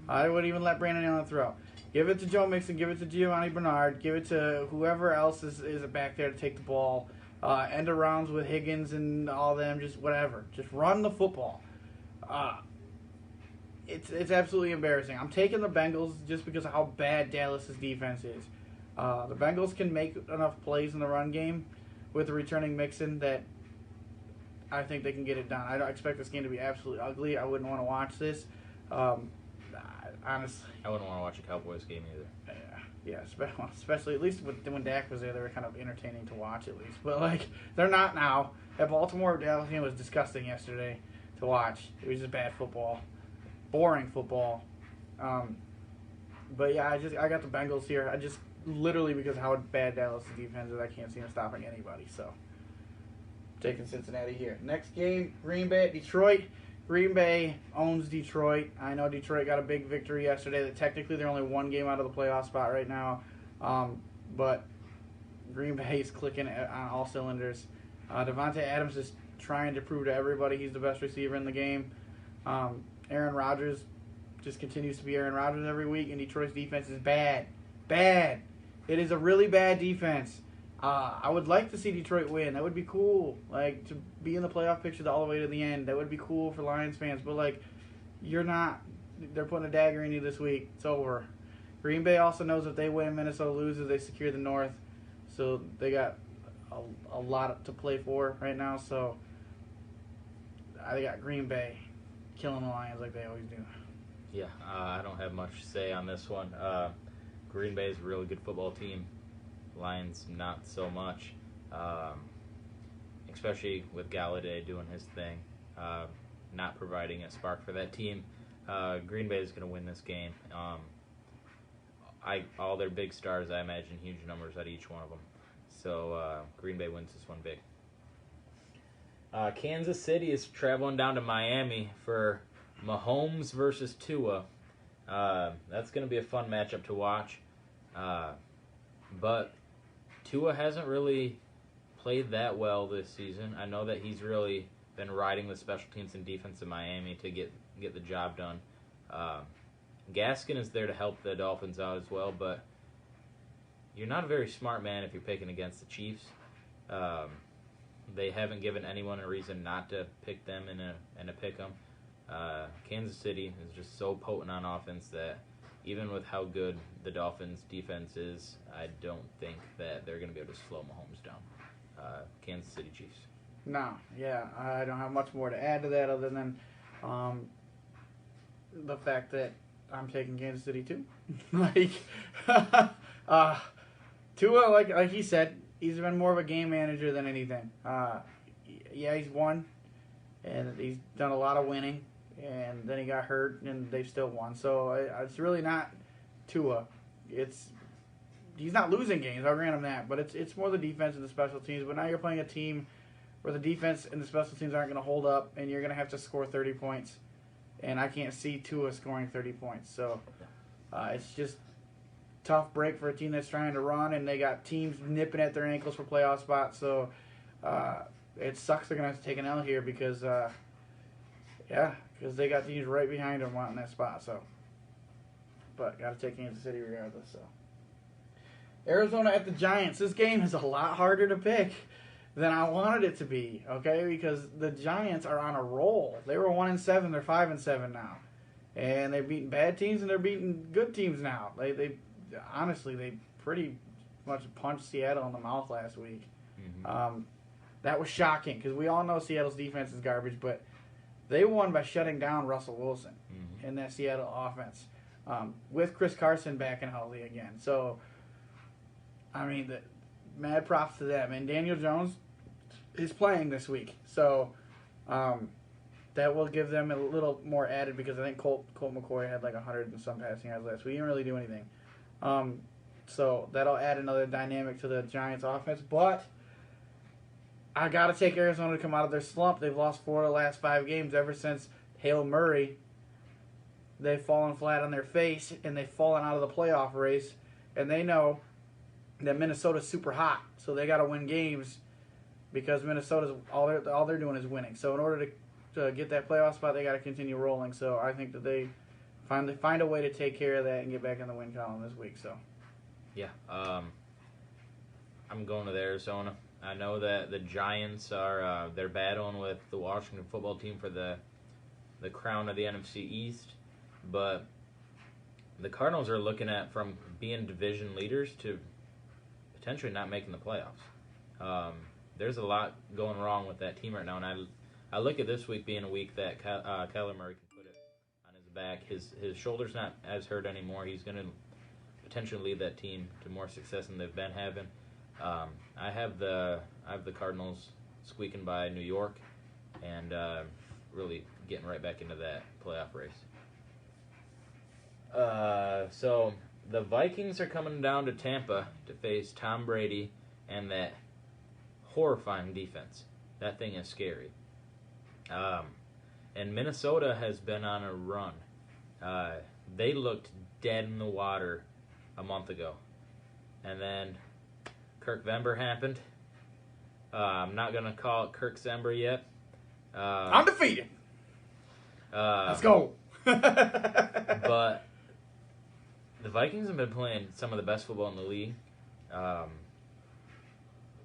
I wouldn't even let Brandon Allen throw. Give it to Joe Mixon, give it to Giovanni Bernard, give it to whoever else is back there to take the ball. End arounds with Higgins and all them, just whatever. Just run the football. It's absolutely embarrassing. I'm taking the Bengals just because of how bad Dallas's defense is. The Bengals can make enough plays in the run game with the returning Mixon that I think they can get it done. I don't expect this game to be absolutely ugly. I wouldn't want to watch this. Honestly, I wouldn't want to watch a Cowboys game either. Yeah, especially at least when Dak was there, they were kind of entertaining to watch at least. But like they're not now. That Baltimore-Dallas game was disgusting yesterday to watch. It was just bad football, boring football. But yeah, I got the Bengals here. I just literally because of how bad Dallas' defense is, I can't see them stopping anybody. So taking Cincinnati here. Next game, Green Bay at Detroit. Green Bay owns Detroit. I know Detroit got a big victory yesterday. That technically they're only 1 game out of the playoff spot right now. But Green Bay is clicking on all cylinders. Devontae Adams is trying to prove to everybody he's the best receiver in the game. Aaron Rodgers just continues to be Aaron Rodgers every week, and Detroit's defense is bad. Bad. It is a really bad defense. I would like to see Detroit win. That would be cool. Like, to be in the playoff picture all the way to the end. That would be cool for Lions fans. But, like, you're not. They're putting a dagger in you this week. It's over. Green Bay also knows if they win, Minnesota loses, they secure the North. So they got a lot to play for right now. So I got Green Bay killing the Lions like they always do. Yeah, I don't have much to say on this one. Green Bay is a really good football team. Lions, not so much. Especially with Galladay doing his thing, not providing a spark for that team. Green Bay is going to win this game. All their big stars, I imagine huge numbers out of each one of them. So Green Bay wins this one big. Kansas City is traveling down to Miami for Mahomes versus Tua. That's going to be a fun matchup to watch. But Tua hasn't really played that well this season. I know that he's really been riding the special teams and defense in Miami to get the job done. Gaskin is there to help the Dolphins out as well, but you're not a very smart man if you're picking against the Chiefs. They haven't given anyone a reason not to pick them in a pick 'em. Kansas City is just so potent on offense that even with how good the Dolphins' defense is, I don't think that they're going to be able to slow Mahomes down. Kansas City Chiefs. No, yeah, I don't have much more to add to that other than the fact that I'm taking Kansas City too. Tua, like he said, he's been more of a game manager than anything. Yeah, he's won, and he's done a lot of winning, and then he got hurt, and they've still won. So it's really not Tua. He's not losing games. I'll grant him that, but it's more the defense and the special teams. But now you're playing a team where the defense and the special teams aren't going to hold up, and you're going to have to score 30 points. And I can't see Tua scoring 30 points. So it's just tough break for a team that's trying to run, and they got teams nipping at their ankles for playoff spots. So it sucks they're going to have to take an L here because they got teams right behind them wanting that spot. So, but got to take Kansas City regardless. So Arizona at the Giants. This game is a lot harder to pick than I wanted it to be, okay? Because the Giants are on a roll. They were 1-7, they're 5-7 now, and they're beating bad teams and they're beating good teams now. They honestly pretty much punched Seattle in the mouth last week. Mm-hmm. That was shocking because we all know Seattle's defense is garbage, but they won by shutting down Russell Wilson in that Seattle offense with Chris Carson back and healthy again. So, I mean, mad props to them. And Daniel Jones is playing this week. So that will give them a little more added because I think Colt McCoy had like 100 and some passing yards last week. He didn't really do anything. So that'll add another dynamic to the Giants offense. But I got to take Arizona to come out of their slump. They've lost 4 of the last 5 games ever since Hail Murray. They've fallen flat on their face, and they've fallen out of the playoff race. And they know that Minnesota's super hot, so they got to win games because Minnesota's all they're doing is winning. So in order to get that playoff spot, they got to continue rolling. So I think that they finally find a way to take care of that and get back in the win column this week. So yeah, I'm going to Arizona. I know that the Giants are they're battling with the Washington football team for the crown of the NFC East, but the Cardinals are looking at from being division leaders to potentially not making the playoffs. There's a lot going wrong with that team right now, and I look at this week being a week that Kyler Murray can put it on his back. His shoulder's not as hurt anymore. He's going to potentially lead that team to more success than they've been having. I have the Cardinals squeaking by New York and really getting right back into that playoff race. So the Vikings are coming down to Tampa to face Tom Brady and that horrifying defense. That thing is scary. And Minnesota has been on a run. They looked dead in the water a month ago. And then Kirk Vember happened. I'm not going to call it Kirk Zember yet. Undefeated. Let's go. But the Vikings have been playing some of the best football in the league.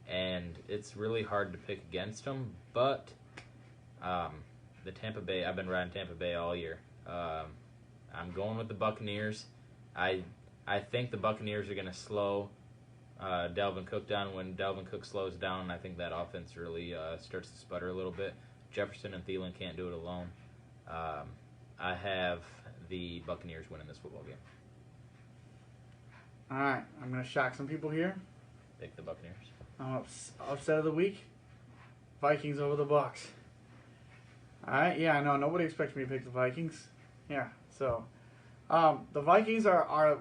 And it's really hard to pick against them. But the Tampa Bay, I've been riding Tampa Bay all year. I'm going with the Buccaneers. I think the Buccaneers are going to slow Dalvin Cook down. When Dalvin Cook slows down, I think that offense really starts to sputter a little bit. Jefferson and Thielen can't do it alone. I have the Buccaneers winning this football game. All right, I'm going to shock some people here. Pick the Buccaneers. Upset of the week, Vikings over the Bucks. All right, yeah, I know. Nobody expects me to pick the Vikings. Yeah, so the Vikings are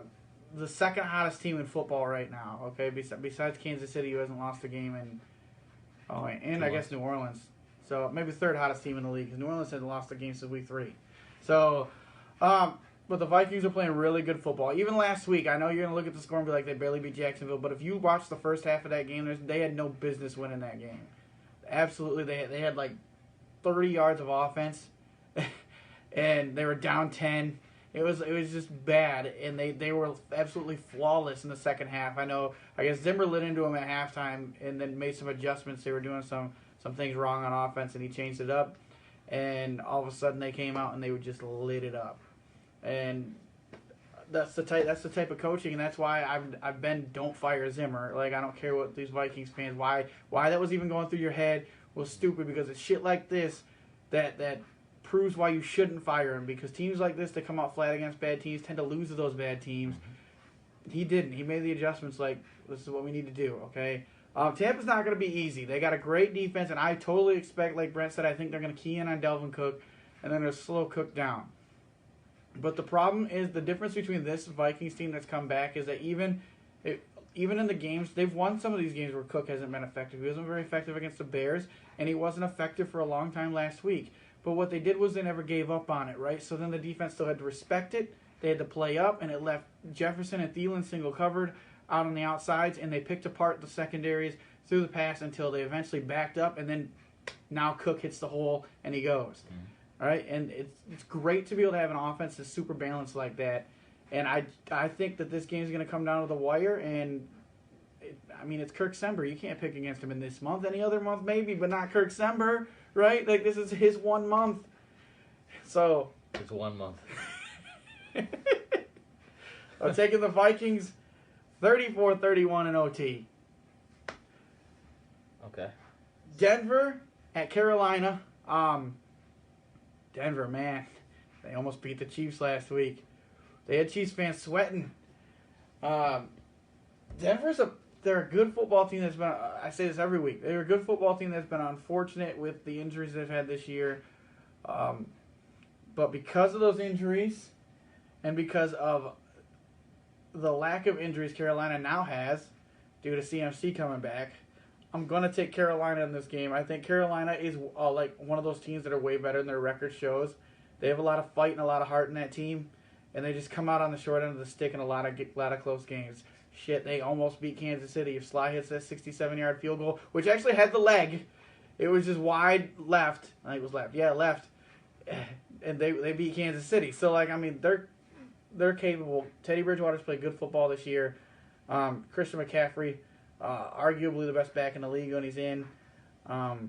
the second hottest team in football right now, okay, besides Kansas City, who hasn't lost a game, and I guess New Orleans. So maybe third hottest team in the league, because New Orleans hasn't lost a game since week 3. So, but the Vikings are playing really good football. Even last week, I know you're going to look at the score and be like, they barely beat Jacksonville, but if you watch the first half of that game, they had no business winning that game. Absolutely, they had like 30 yards of offense, and they were down 10. It was just bad, and they were absolutely flawless in the second half. I guess Zimmer lit into them at halftime and then made some adjustments. They were doing some things wrong on offense, and he changed it up. And all of a sudden, they came out and they just lit it up. And that's the type of coaching, and that's why I've been don't fire Zimmer. Like, I don't care what these Vikings fans why that was even going through your head was stupid, because it's shit like this that proves why you shouldn't fire him, because teams like this that come out flat against bad teams tend to lose to those bad teams. He didn't. He made the adjustments like, this is what we need to do, okay? Tampa's not going to be easy. They got a great defense, and I totally expect, like Brent said, I think they're going to key in on Dalvin Cook, and then they're slow Cook down. But the problem is the difference between this Vikings team that's come back is that even in the games, they've won some of these games where Cook hasn't been effective. He wasn't very effective against the Bears, and he wasn't effective for a long time last week. But what they did was they never gave up on it, right? So then the defense still had to respect it. They had to play up, and it left Jefferson and Thielen single covered out on the outsides, and they picked apart the secondaries through the pass until they eventually backed up, and then now Cook hits the hole, and he goes. All right, and it's great to be able to have an offense that's super balanced like that. And I think that this game is going to come down to the wire, and it's Kirk Sember. You can't pick against him in this month. Any other month maybe, but not Kirk Sember, right? Like, this is his 1 month. So it's 1 month. I'm taking the Vikings 34-31 in OT. Okay. Denver at Carolina. Denver, man, they almost beat the Chiefs last week. They had Chiefs fans sweating. They're a good football team that's been, I say this every week, they're a good football team that's been unfortunate with the injuries they've had this year. But because of those injuries and because of the lack of injuries Carolina now has due to CMC coming back, I'm going to take Carolina in this game. I think Carolina is like one of those teams that are way better than their record shows. They have a lot of fight and a lot of heart in that team, and they just come out on the short end of the stick in a lot of close games. Shit, they almost beat Kansas City. If Sly hits that 67-yard field goal, which actually had the leg, it was just wide left. I think it was left. Yeah, left. And they beat Kansas City. So, they're capable. Teddy Bridgewater's played good football this year. Christian McCaffrey, arguably the best back in the league when he's in. So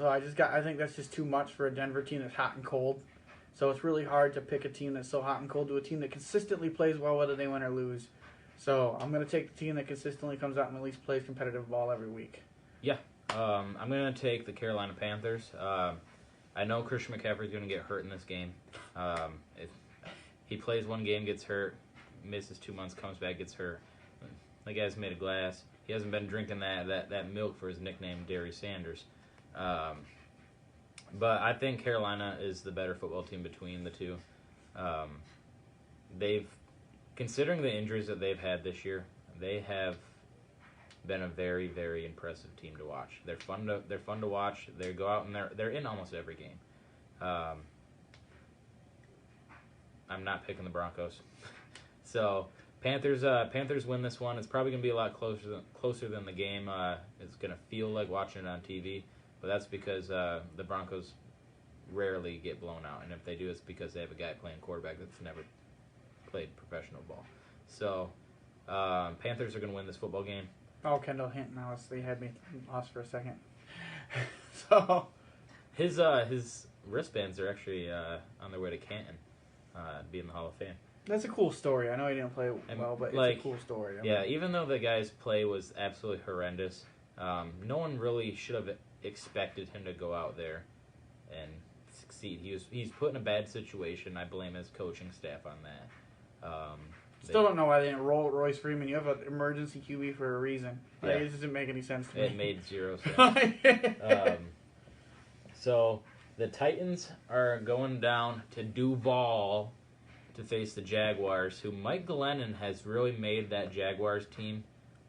I think that's just too much for a Denver team that's hot and cold. So it's really hard to pick a team that's so hot and cold to a team that consistently plays well whether they win or lose. So I'm going to take the team that consistently comes out and at least plays competitive ball every week. Yeah, I'm going to take the Carolina Panthers. I know Christian McCaffrey's going to get hurt in this game. If he plays one game, gets hurt, misses 2 months, comes back, gets hurt. The guy's made of glass. He hasn't been drinking that milk for his nickname, Darius Sanders. But I think Carolina is the better football team between the two. Considering the injuries that they've had this year, they have been a very, very impressive team to watch. They're fun to watch. They go out and they're in almost every game. I'm not picking the Broncos. So Panthers win this one. It's probably going to be a lot closer than the game is going to feel like watching it on TV. But that's because the Broncos rarely get blown out. And if they do, it's because they have a guy playing quarterback that's never played professional ball. So Panthers are going to win this football game. Oh, Kendall Hinton, honestly, had me lost for a second. So his wristbands are actually on their way to Canton, being the Hall of Fame. That's a cool story. I know he didn't play And, well, but like, it's a cool story. Yeah, even though the guy's play was absolutely horrendous, no one really should have expected him to go out there and succeed. He's put in a bad situation. I blame his coaching staff on that. Still don't know why they didn't roll Royce Freeman. You have an emergency QB for a reason. Like, Yeah. it doesn't make any sense to me. It made zero sense. So the Titans are going down to Duval to face the Jaguars, who Mike Glennon has really made that Jaguars team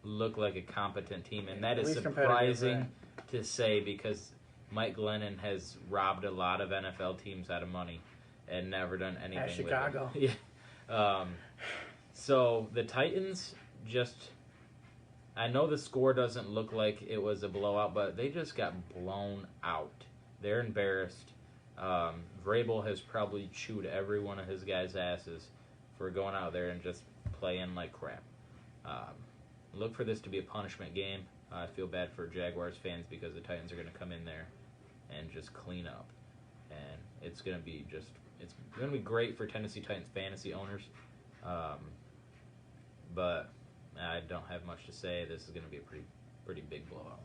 look like a competent team, and that At is least competitive, surprising to say because Mike Glennon has robbed a lot of NFL teams out of money and never done anything At with Chicago. it. Yeah. So the Titans I know the score doesn't look like it was a blowout, but they just got blown out. They're embarrassed. Vrabel has probably chewed every one of his guys' asses for going out there and just playing like crap. Look for this to be a punishment game. I feel bad for Jaguars fans because the Titans are going to come in there and just clean up. And it's going to be great for Tennessee Titans fantasy owners. But I don't have much to say. This is going to be a pretty big blowout.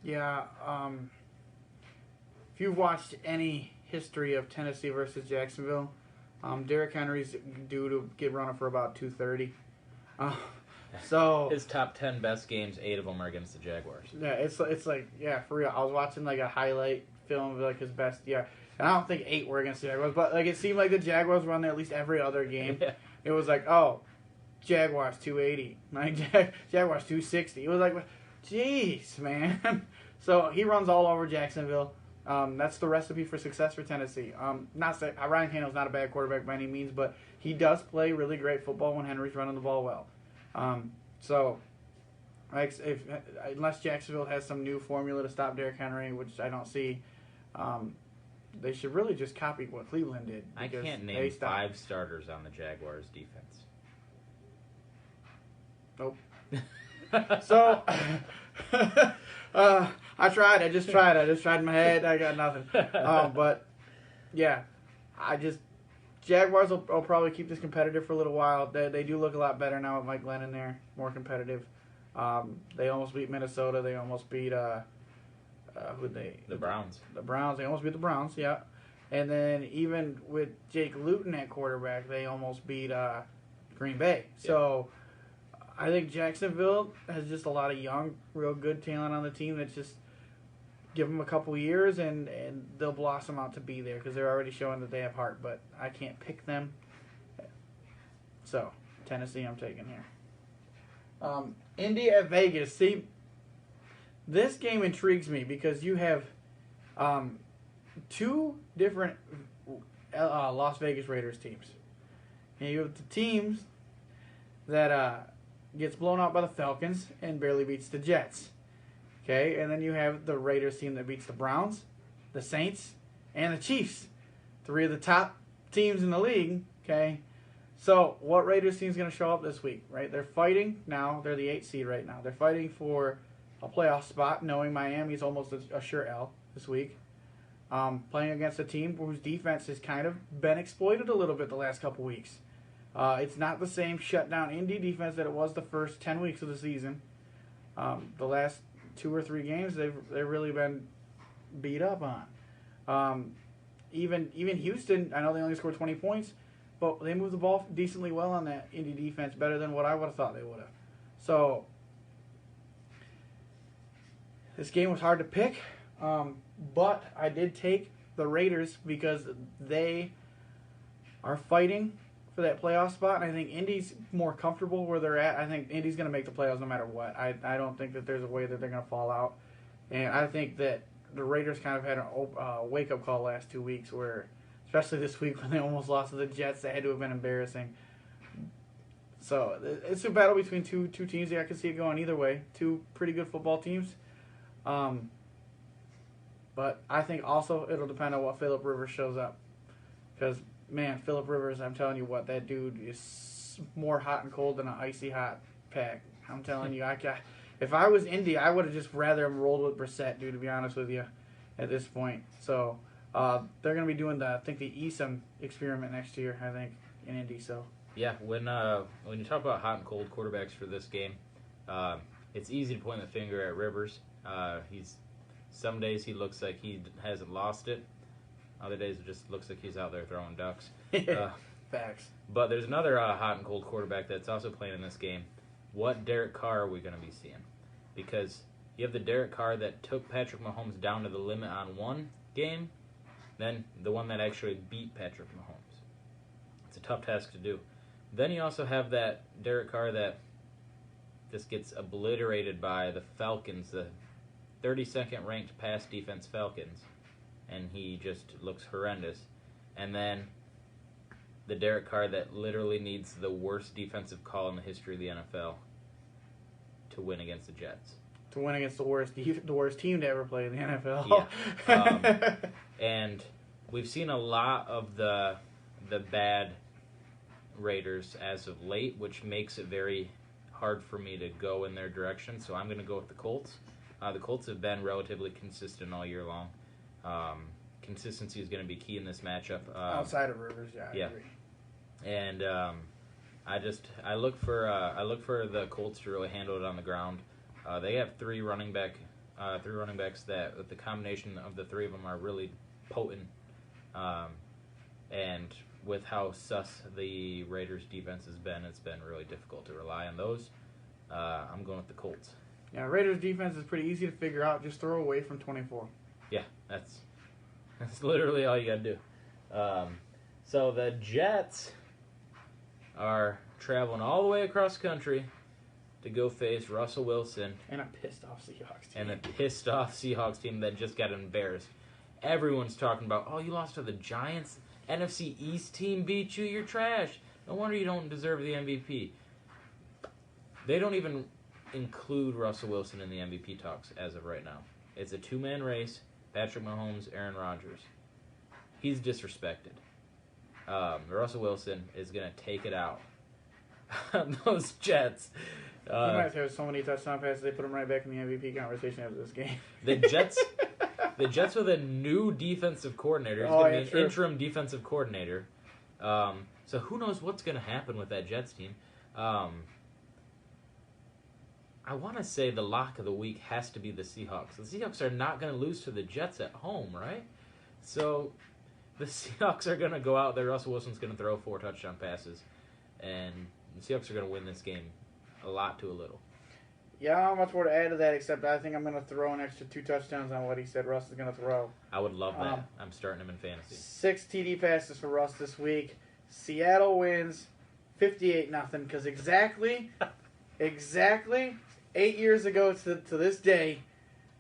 Yeah. If you've watched any history of Tennessee versus Jacksonville, Derrick Henry's due to get running for about 230. So his top 10 best games, 8 of them are against the Jaguars. yeah, it's like for real. I was watching like a highlight film of like his best. Yeah, and I don't think 8 were against the Jaguars, but like it seemed like the Jaguars were on there at least every other game. Yeah. It was like Jaguars 280, like Jaguars 260. It was like, jeez, man. So he runs all over Jacksonville. That's the recipe for success for Tennessee. Not say Ryan Tannehill's not a bad quarterback by any means, but he does play really great football when Henry's running the ball well. So, unless Jacksonville has some new formula to stop Derrick Henry, which I don't see, they should really just copy what Cleveland did. I can't name 5 starters on the Jaguars defense. Nope. So, I tried. I just tried in my head. I got nothing. But, yeah, Jaguars will probably keep this competitive for a little while. They do look a lot better now with Mike Glennon there, more competitive. They almost beat Minnesota. They almost beat The Browns. The Browns. They almost beat the Browns. Yeah, and then even with Jake Luton at quarterback, they almost beat Green Bay. So I think Jacksonville has just a lot of young, real good talent on the team. That's just give them a couple years and they'll blossom out to be there because they're already showing that they have heart. But I can't pick them. So Tennessee, I'm taking here. Indy at Vegas. See, this game intrigues me because you have 2 different Las Vegas Raiders teams. And you have the teams that gets blown out by the Falcons and barely beats the Jets. Okay, and then you have the Raiders team that beats the Browns, the Saints, and the Chiefs. 3 of the top teams in the league. Okay, so what Raiders team is going to show up this week? Right, they're fighting now. They're the 8th seed right now. They're fighting for a playoff spot, knowing Miami's almost a sure L this week. Playing against a team whose defense has kind of been exploited a little bit the last couple weeks. It's not the same shutdown Indy defense that it was the first 10 weeks of the season. The last 2 or 3 games, they've really been beat up on. Even Houston, I know they only scored 20 points, but they moved the ball decently well on that Indy defense, better than what I would have thought they would have. So this game was hard to pick, but I did take the Raiders because they are fighting for that playoff spot, and I think Indy's more comfortable where they're at. I think Indy's going to make the playoffs no matter what. I don't think that there's a way that they're going to fall out, and I think that the Raiders kind of had a wake-up call last 2 weeks where, especially this week when they almost lost to the Jets, that had to have been embarrassing. So it's a battle between two teams that I can see it going either way. 2 pretty good football teams. But I think also it'll depend on what Phillip Rivers shows up. Because, man, Phillip Rivers, I'm telling you what, that dude is more hot and cold than an icy hot pack. I'm telling you, if I was Indy, I would have just rather him rolled with Brissett, dude, to be honest with you, at this point. So they're going to be doing the Esom experiment next year, I think, in Indy. So Yeah, when you talk about hot and cold quarterbacks for this game, it's easy to point the finger at Rivers. He's some days he looks like he hasn't lost it. Other days it just looks like he's out there throwing ducks. Facts. But there's another hot and cold quarterback that's also playing in this game. What Derek Carr are we going to be seeing? Because you have the Derek Carr that took Patrick Mahomes down to the limit on one game, then the one that actually beat Patrick Mahomes. It's a tough task to do. Then you also have that Derek Carr that just gets obliterated by the Falcons, the 32nd ranked pass defense Falcons, and he just looks horrendous. And then the Derek Carr that literally needs the worst defensive call in the history of the NFL to win against the Jets. To win against the worst team to ever play in the NFL. Yeah. And we've seen a lot of the bad Raiders as of late, which makes it very hard for me to go in their direction. So I'm going to go with the Colts. The Colts have been relatively consistent all year long. Consistency is going to be key in this matchup. Outside of Rivers, I agree. And I look for the Colts to really handle it on the ground. They have three running backs that, with the combination of the three of them, are really potent. And with how sus the Raiders' defense has been, it's been really difficult to rely on those. I'm going with the Colts. Yeah, Raiders' defense is pretty easy to figure out. Just throw away from 24. Yeah, that's literally all you got to do. So the Jets are traveling all the way across country to go face Russell Wilson and a pissed-off Seahawks team. And a pissed-off Seahawks team that just got embarrassed. Everyone's talking about, oh, you lost to the Giants? NFC East team beat you? You're trash. No wonder you don't deserve the MVP. They don't even include Russell Wilson in the MVP talks as of right now. It's a two-man race. Patrick Mahomes, Aaron Rodgers. He's disrespected. Russell Wilson is going to take it out on those Jets. He might have so many touchdown passes, they put him right back in the MVP conversation after this game. The Jets with a new defensive coordinator. He's going to be an interim defensive coordinator. So who knows what's going to happen with that Jets team. I want to say the lock of the week has to be the Seahawks. The Seahawks are not going to lose to the Jets at home, right? So the Seahawks are going to go out there. Russell Wilson's going to throw 4 touchdown passes. And the Seahawks are going to win this game a lot to a little. Yeah, I don't have much more to add to that, except I think I'm going to throw an extra 2 touchdowns on what he said Russ is going to throw. I would love that. I'm starting him in fantasy. 6 TD passes for Russ this week. Seattle wins 58-0, because exactly 8 years ago to this day,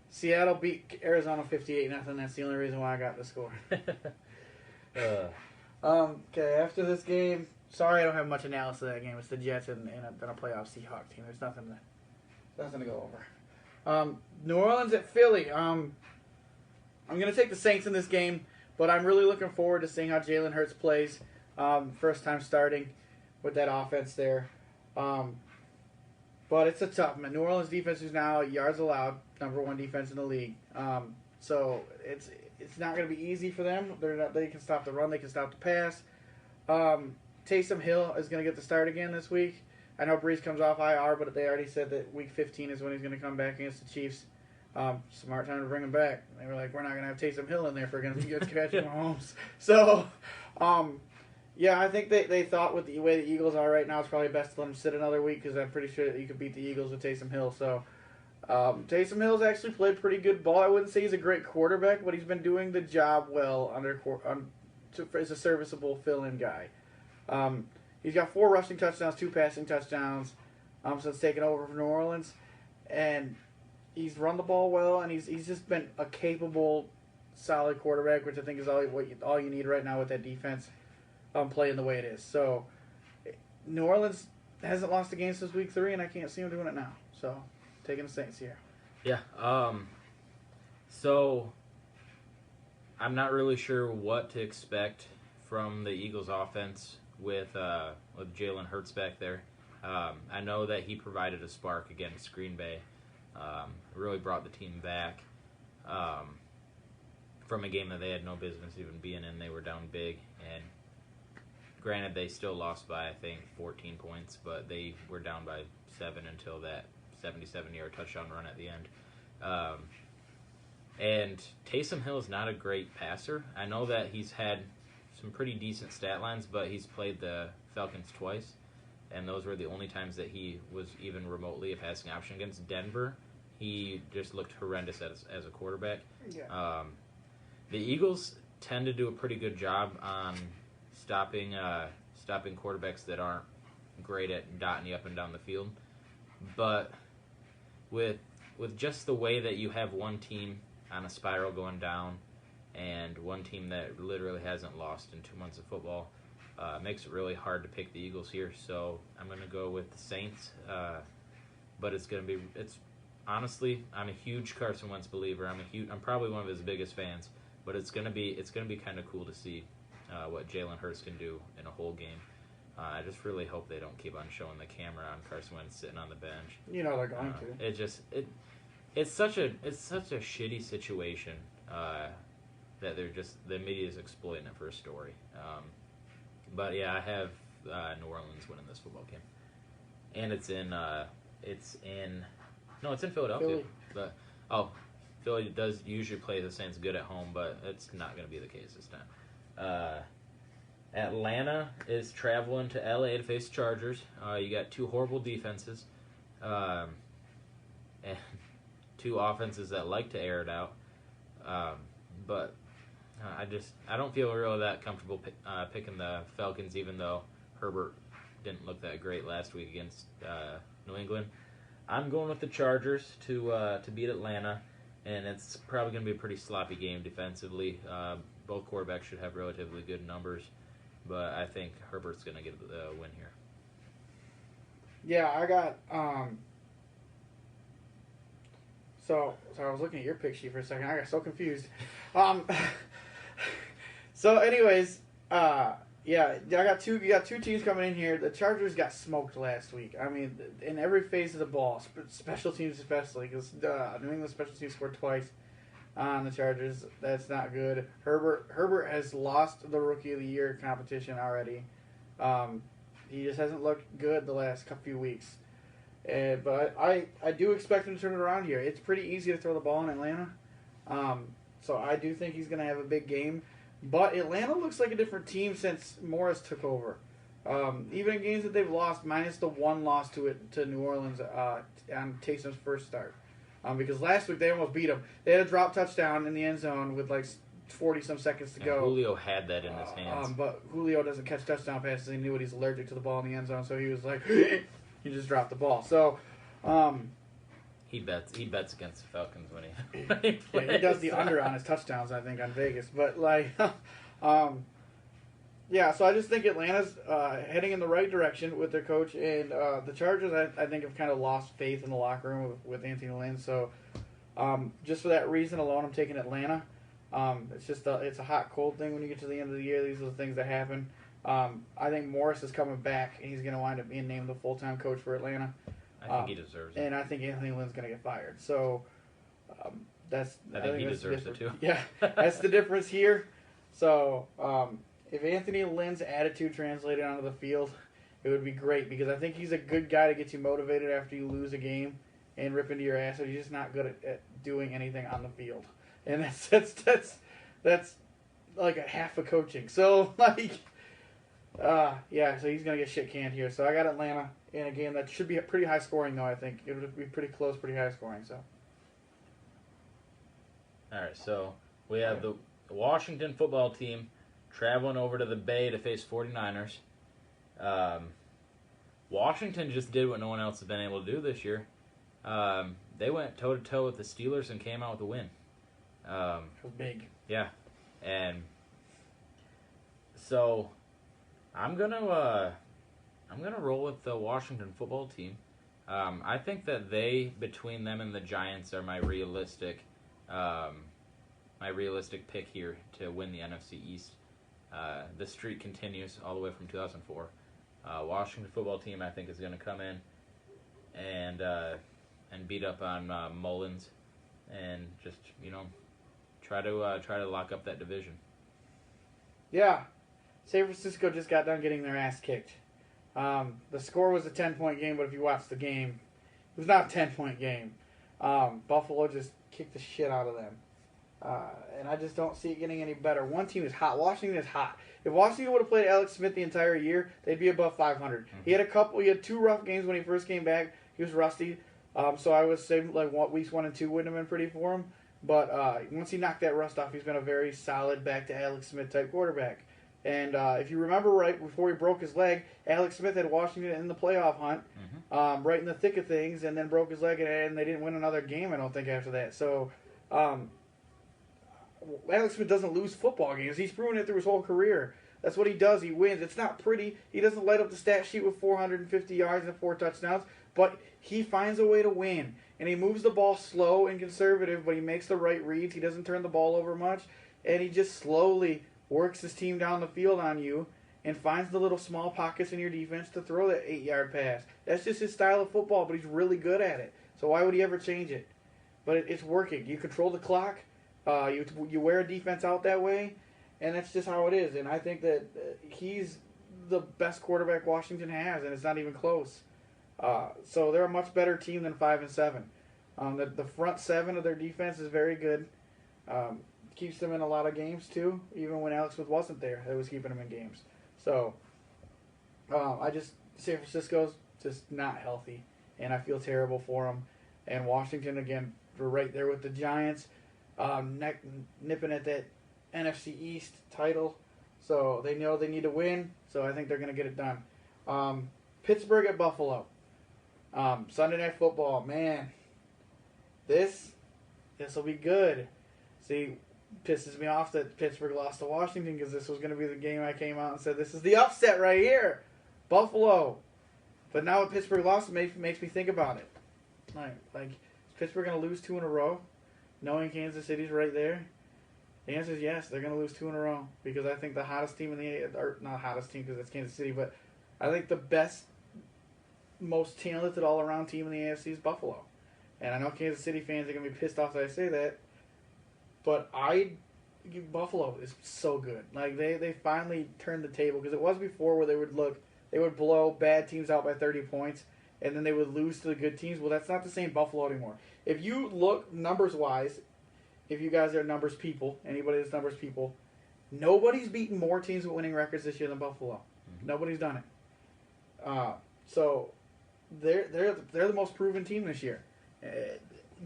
Seattle beat Arizona 58-0. That's the only reason why I got the score. Okay, after this game, sorry I don't have much analysis of that game. It's the Jets and a playoff Seahawks team. There's nothing to go over. New Orleans at Philly. I'm going to take the Saints in this game, but I'm really looking forward to seeing how Jalen Hurts plays. First time starting with that offense there. But it's a tough one. New Orleans defense is now yards allowed, number 1 defense in the league. So it's not going to be easy for them. They can stop the run. They can stop the pass. Taysom Hill is going to get the start again this week. I know Brees comes off IR, but they already said that week 15 is when he's going to come back against the Chiefs. Smart time to bring him back. They were like, we're not going to have Taysom Hill in there if we're going to get Patrick Mahomes. So, yeah, I think they thought with the way the Eagles are right now, it's probably best to let him sit another week, because I'm pretty sure that you could beat the Eagles with Taysom Hill. So, Taysom Hill's actually played pretty good ball. I wouldn't say he's a great quarterback, but he's been doing the job well as a serviceable fill-in guy. He's got 4 rushing touchdowns, 2 passing touchdowns since taking over from New Orleans, and he's run the ball well, and he's just been a capable, solid quarterback, which I think is all you need right now with that defense playing the way it is. So New Orleans hasn't lost a game since week 3, and I can't see him doing it now. So taking the Saints here. Yeah. So I'm not really sure what to expect from the Eagles offense with Jalen Hurts back there. I know that he provided a spark against Green Bay. Really brought the team back from a game that they had no business even being in. They were down big, and Granted, they still lost by I think 14 points, but they were down by 7 until that 77-yard touchdown run at the end. And Taysom Hill is not a great passer. I know that he's had some pretty decent stat lines, but he's played the Falcons twice, and those were the only times that he was even remotely a passing option. Against Denver, he just looked horrendous as a quarterback. Yeah. The Eagles tend to do a pretty good job on stopping quarterbacks that aren't great at dotting you up and down the field. But with just the way that you have one team on a spiral going down and one team that literally hasn't lost in 2 months of football, makes it really hard to pick the Eagles here. So I'm going to go with the Saints. But honestly, I'm a huge Carson Wentz believer. I'm probably one of his biggest fans. But it's gonna be kind of cool to see what Jalen Hurts can do in a whole game. I just really hope they don't keep on showing the camera on Carson Wentz sitting on the bench. You know they're going to. It's such a shitty situation that the media is exploiting it for a story. But yeah, I have New Orleans winning this football game, and it's in Philadelphia. Philly. But Philly does usually play the Saints good at home, but it's not going to be the case this time. Atlanta is traveling to LA to face the Chargers. You got two horrible defenses, and two offenses that like to air it out. But I don't feel really that comfortable picking the Falcons, even though Herbert didn't look that great last week against New England. I'm going with the Chargers to beat Atlanta, and it's probably going to be a pretty sloppy game defensively. Both quarterbacks should have relatively good numbers, but I think Herbert's going to get the win here. Yeah, I got. So I was looking at your pick sheet for a second. I got so confused. So, anyways, yeah, I got two. You got two teams coming in here. The Chargers got smoked last week. I mean, in every phase of the ball, special teams especially, because New England special teams scored twice on the Chargers. That's not good. Herbert has lost the Rookie of the Year competition already. He just hasn't looked good the last few weeks. But I do expect him to turn it around here. It's pretty easy to throw the ball in Atlanta. So I do think he's going to have a big game. But Atlanta looks like a different team since Morris took over. Even in games that they've lost, minus the one loss to New Orleans on Taysom's first start. Because last week they almost beat them. They had a drop touchdown in the end zone with like 40-some seconds to go. Julio had that in his hands. But Julio doesn't catch touchdown passes. He knew he's allergic to the ball in the end zone, so he was like, he just dropped the ball. So, He bets against the Falcons when he plays. Yeah, he does the under on his touchdowns, I think, on Vegas. But yeah. So I just think Atlanta's heading in the right direction with their coach, and the Chargers, I think, have kind of lost faith in the locker room with Anthony Lynn. So just for that reason alone, I'm taking Atlanta. It's a hot cold thing when you get to the end of the year. These are the things that happen. I think Morris is coming back, and he's going to wind up being named the full-time coach for Atlanta. I think he deserves it. And I think Anthony Lynn's going to get fired. So I think he deserves it too. Yeah, that's the difference here. So if Anthony Lynn's attitude translated onto the field, it would be great, because I think he's a good guy to get you motivated after you lose a game and rip into your ass. But he's just not good at doing anything on the field, and that's like a half of coaching. So yeah, so he's going to get shit canned here. So I got Atlanta in a game that should be pretty high scoring, though, I think. It would be pretty close, pretty high scoring. So. All right, so we have the Washington football team traveling over to the Bay to face 49ers. Washington just did what no one else has been able to do this year. They went toe-to-toe with the Steelers and came out with a win. It was big. Yeah, and so I'm gonna roll with the Washington football team. I think that between them and the Giants, are my realistic pick here to win the NFC East. The streak continues all the way from 2004. Washington football team, I think, is going to come in and beat up on Mullins and just try to lock up that division. Yeah. San Francisco just got done getting their ass kicked. The score was a 10-point game, but if you watch the game, it was not a 10-point game. Buffalo just kicked the shit out of them. And I just don't see it getting any better. One team is hot. Washington is hot. If Washington would have played Alex Smith the entire year, they'd be above 500. Mm-hmm. He had 2 rough games when he first came back. He was rusty. So I would say like weeks 1 and 2 wouldn't have been pretty for him. But once he knocked that rust off, he's been a very solid back to Alex Smith type quarterback. And if you remember right before he broke his leg, Alex Smith had Washington in the playoff hunt, right in the thick of things, and then broke his leg, and they didn't win another game, I don't think, after that. So Alex Smith doesn't lose football games. He's proven it through his whole career. That's what he does. He wins. It's not pretty. He doesn't light up the stat sheet with 450 yards and 4 touchdowns, but he finds a way to win. And he moves the ball slow and conservative, but he makes the right reads. He doesn't turn the ball over much, and he just slowly works his team down the field on you and finds the little small pockets in your defense to throw that 8-yard pass. That's just his style of football, but he's really good at it. So why would he ever change it? But it's working. You control the clock. You wear a defense out that way, and that's just how it is. And I think that he's the best quarterback Washington has, and it's not even close. So they're a much better team than 5 and 7. The front 7 of their defense is very good. Keeps them in a lot of games too. Even when Alex Smith wasn't there, it was keeping them in games. So San Francisco's just not healthy, and I feel terrible for them. And Washington again, we're right there with the Giants, nipping at that NFC East title. So they know they need to win. So I think they're going to get it done. Pittsburgh at Buffalo. Sunday Night Football, man. This will be good. See, pisses me off that Pittsburgh lost to Washington because this was going to be the game I came out and said, this is the upset right here. Buffalo. But now with Pittsburgh lost, it makes me think about it. Like, is Pittsburgh going to lose 2 in a row, knowing Kansas City's right there? The answer is yes, they're going to lose 2 in a row because I think the hottest team or not hottest team because it's Kansas City, but I think the best, most talented all-around team in the AFC is Buffalo. And I know Kansas City fans are going to be pissed off that I say that, but Buffalo is so good. Like, they finally turned the table because it was before where they would blow bad teams out by 30 points, and then they would lose to the good teams. Well, that's not the same Buffalo anymore. If you look numbers-wise, if you guys are numbers people, anybody that's numbers people, nobody's beaten more teams with winning records this year than Buffalo. Mm-hmm. Nobody's done it. So they're the most proven team this year.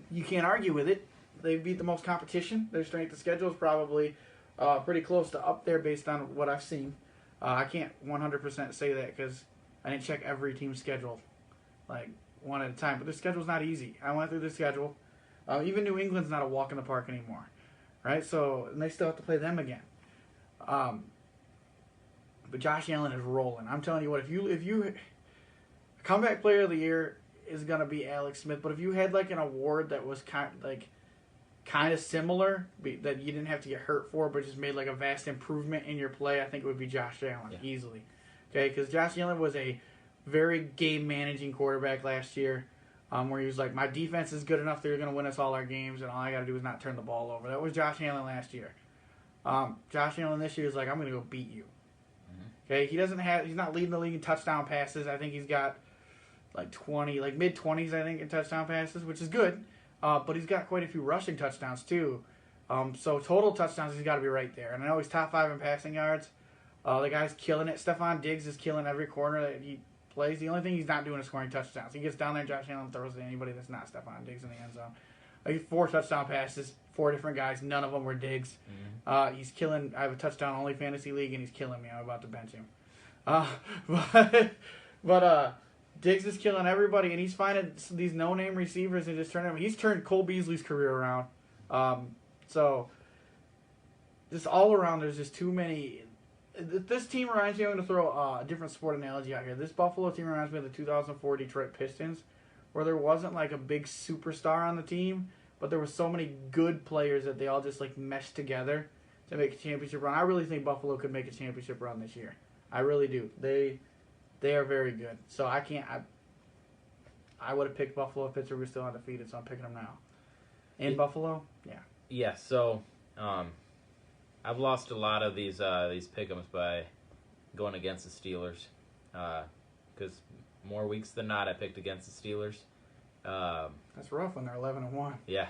You can't argue with it. They beat the most competition. Their strength of schedule is probably pretty close to up there based on what I've seen. I can't 100% say that because I didn't check every team's schedule like one at a time. But their schedule's not easy. I went through the schedule. Even New England's not a walk in the park anymore, right? So and they still have to play them again. But Josh Allen is rolling. I'm telling you what, if you comeback player of the year is gonna be Alex Smith. But if you had like an award that was kind of similar that you didn't have to get hurt for, but just made like a vast improvement in your play, I think it would be Josh Allen easily. Okay, because Josh Allen was a very game managing quarterback last year. Where he was like, my defense is good enough, they're going to win us all our games, and all I got to do is not turn the ball over. That was Josh Allen last year. Josh Allen this year is like, I'm going to go beat you. Mm-hmm. Okay, he's not leading the league in touchdown passes. I think he's got like mid-20s, I think, in touchdown passes, which is good. But he's got quite a few rushing touchdowns, too. So total touchdowns, he's got to be right there. And I know he's top 5 in passing yards. The guy's killing it. Stephon Diggs is killing every corner that he plays. The only thing he's not doing is scoring touchdowns. He gets down there and Josh Allen throws to anybody that's not Stephon Diggs in the end zone. Like 4 touchdown passes, 4 different guys. None of them were Diggs. Mm-hmm. He's killing. I have a touchdown-only fantasy league, and he's killing me. I'm about to bench him. But Diggs is killing everybody, and he's finding these no-name receivers and just turning them. He's turned Cole Beasley's career around. So just all around, there's just too many. This team reminds me, I'm going to throw a different sport analogy out here. This Buffalo team reminds me of the 2004 Detroit Pistons, where there wasn't like a big superstar on the team, but there were so many good players that they all just like meshed together to make a championship run. I really think Buffalo could make a championship run this year. I really do. They are very good. So I would have picked Buffalo if Pittsburgh was still undefeated, so I'm picking them now. In Buffalo? Yeah. Yeah, so I've lost a lot of these pick'ems by going against the Steelers because more weeks than not I picked against the Steelers. That's rough when they're 11-1. Yeah.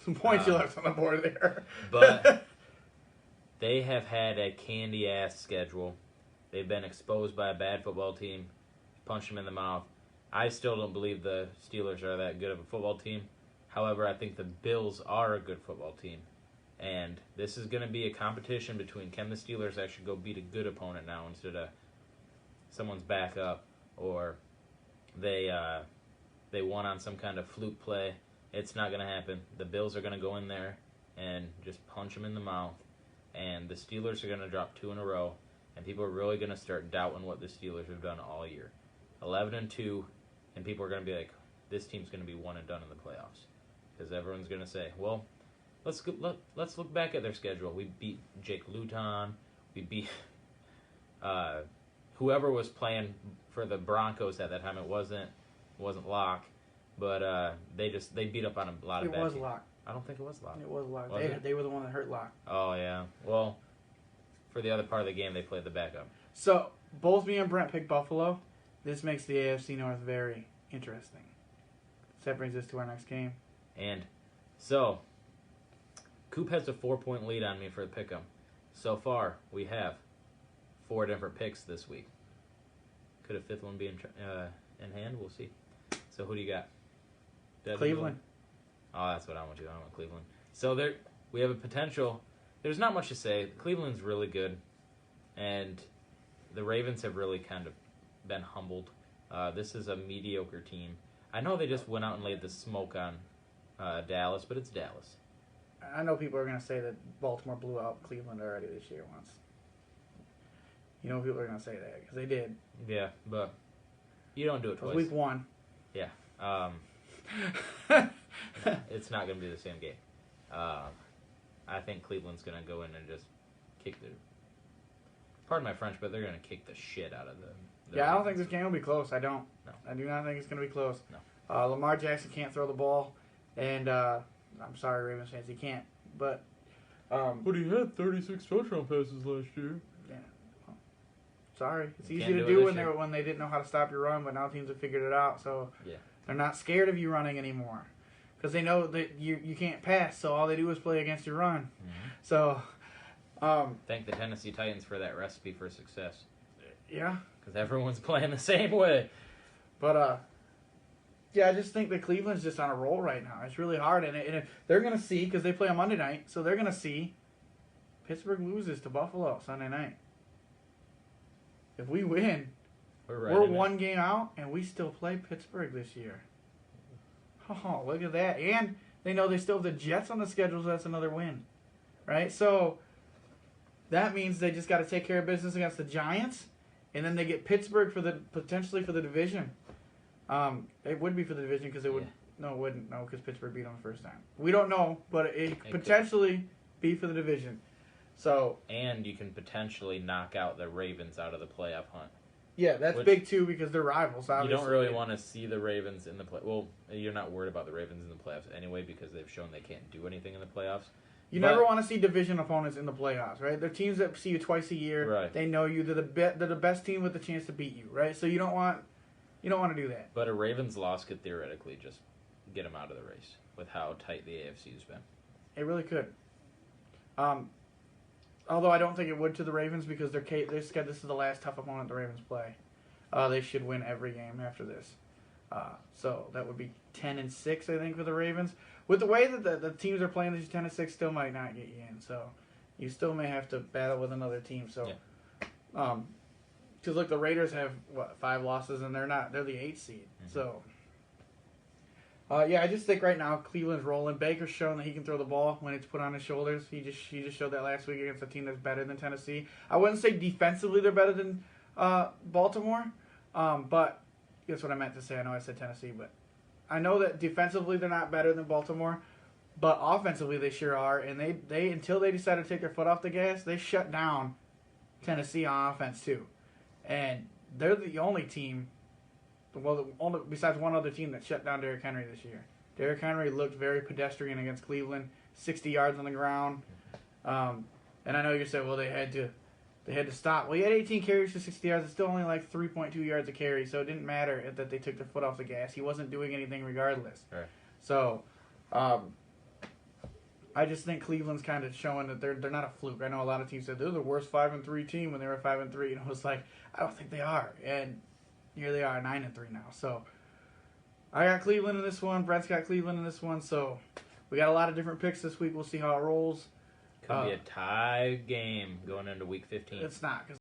Some points you left on the board there. But they have had a candy-ass schedule. They've been exposed by a bad football team, punched them in the mouth. I still don't believe the Steelers are that good of a football team. However, I think the Bills are a good football team. And this is going to be a competition between can the Steelers actually go beat a good opponent now instead of someone's back up, or they won on some kind of fluke play. It's not going to happen. The Bills are going to go in there and just punch them in the mouth. And the Steelers are going to drop 2 in a row. And people are really going to start doubting what the Steelers have done all year. 11-2, and people are going to be like, this team's going to be one and done in the playoffs. Because everyone's going to say, well, let's look back at their schedule. We beat Jake Luton. We beat whoever was playing for the Broncos at that time. It wasn't Locke, but they beat up on a lot of bad teams. It was Locke. I don't think it was Locke. It was Locke. Was They were the one that hurt Locke. Oh, yeah. Well, for the other part of the game, they played the backup. So, both me and Brent picked Buffalo. This makes the AFC North very interesting. So that brings us to our next game. And so, Coop has a 4-point lead on me for the pick'em. So far, we have 4 different picks this week. Could a 5th one be in hand? We'll see. So who do you got? Cleveland. Oh, that's what I want to do. I want Cleveland. So we have a potential. There's not much to say. Cleveland's really good, and the Ravens have really kind of been humbled. This is a mediocre team. I know they just went out and laid the smoke on Dallas, but it's Dallas. I know people are going to say that Baltimore blew out Cleveland already this year once. You know people are going to say that because they did. Yeah, but you don't do it twice. Week 1. Yeah. It's not going to be the same game. I think Cleveland's going to go in and just kick the... Pardon my French, but they're going to kick the shit out of them. Yeah, I don't think this game will be close. I don't. No. I do not think it's going to be close. No. Lamar Jackson can't throw the ball, and I'm sorry, Ravens fans, he can't. But he had 36 touchdown passes last year. Yeah. Well, sorry, it's You easy can't to do it do this when they didn't know how to stop your run, but now teams have figured it out. So yeah. They're not scared of you running anymore because they know that you can't pass. So all they do is play against your run. Mm-hmm. So thank the Tennessee Titans for that recipe for success. Yeah. Because everyone's playing the same way. But, yeah, I just think that Cleveland's just on a roll right now. It's really hard. And they're going to see, because they play on Monday night, so they're going to see Pittsburgh loses to Buffalo Sunday night. If we win, we're one game out, and we still play Pittsburgh this year. Oh, look at that. And they know they still have the Jets on the schedule, so that's another win. Right? So that means they just got to take care of business against the Giants. And then they get Pittsburgh potentially for the division. It would be for the division because it would. Yeah. No, it wouldn't. No, because Pittsburgh beat them the first time. We don't know, but it could potentially be for the division. So. And you can potentially knock out the Ravens out of the playoff hunt. Yeah, that's big too because they're rivals. Obviously, you don't really want to see the Ravens in the play. Well, you're not worried about the Ravens in the playoffs anyway because they've shown they can't do anything in the playoffs. You never want to see division opponents in the playoffs, right? They're teams that see you twice a year. Right. They know you. They're the best team with the chance to beat you, right? So you don't want to do that. But a Ravens loss could theoretically just get them out of the race with how tight the AFC has been. It really could. Although I don't think it would to the Ravens because they're scared this is the last tough opponent the Ravens play. They should win every game after this. So that would be 10-6, I think, for the Ravens. With the way that the teams are playing, this 10-6 still might not get you in. So you still may have to battle with another team. So, because look, the Raiders have 5 losses and they're the 8th seed. Mm-hmm. So, I just think right now Cleveland's rolling. Baker's shown that he can throw the ball when it's put on his shoulders. He just showed that last week against a team that's better than Tennessee. I wouldn't say defensively they're better than Baltimore, but that's what I meant to say. I know I said Tennessee, but I know that defensively they're not better than Baltimore, but offensively they sure are. And they until they decide to take their foot off the gas, they shut down Tennessee on offense too. And they're the only team, besides one other team that shut down Derrick Henry this year. Derrick Henry looked very pedestrian against Cleveland, 60 yards on the ground. And I know you said, well, they had to They had to stop. Well, he had 18 carries for 60 yards. It's still only like 3.2 yards a carry, so it didn't matter that they took their foot off the gas. He wasn't doing anything regardless. Right. So, I just think Cleveland's kind of showing that they're not a fluke. I know a lot of teams said they're the worst 5-3 team when they were 5-3, and I was like, I don't think they are. And here they are, 9-3 now. So, I got Cleveland in this one. Brett's got Cleveland in this one. So, we got a lot of different picks this week. We'll see how it rolls. Could be a tie game going into week 15. It's not, 'cause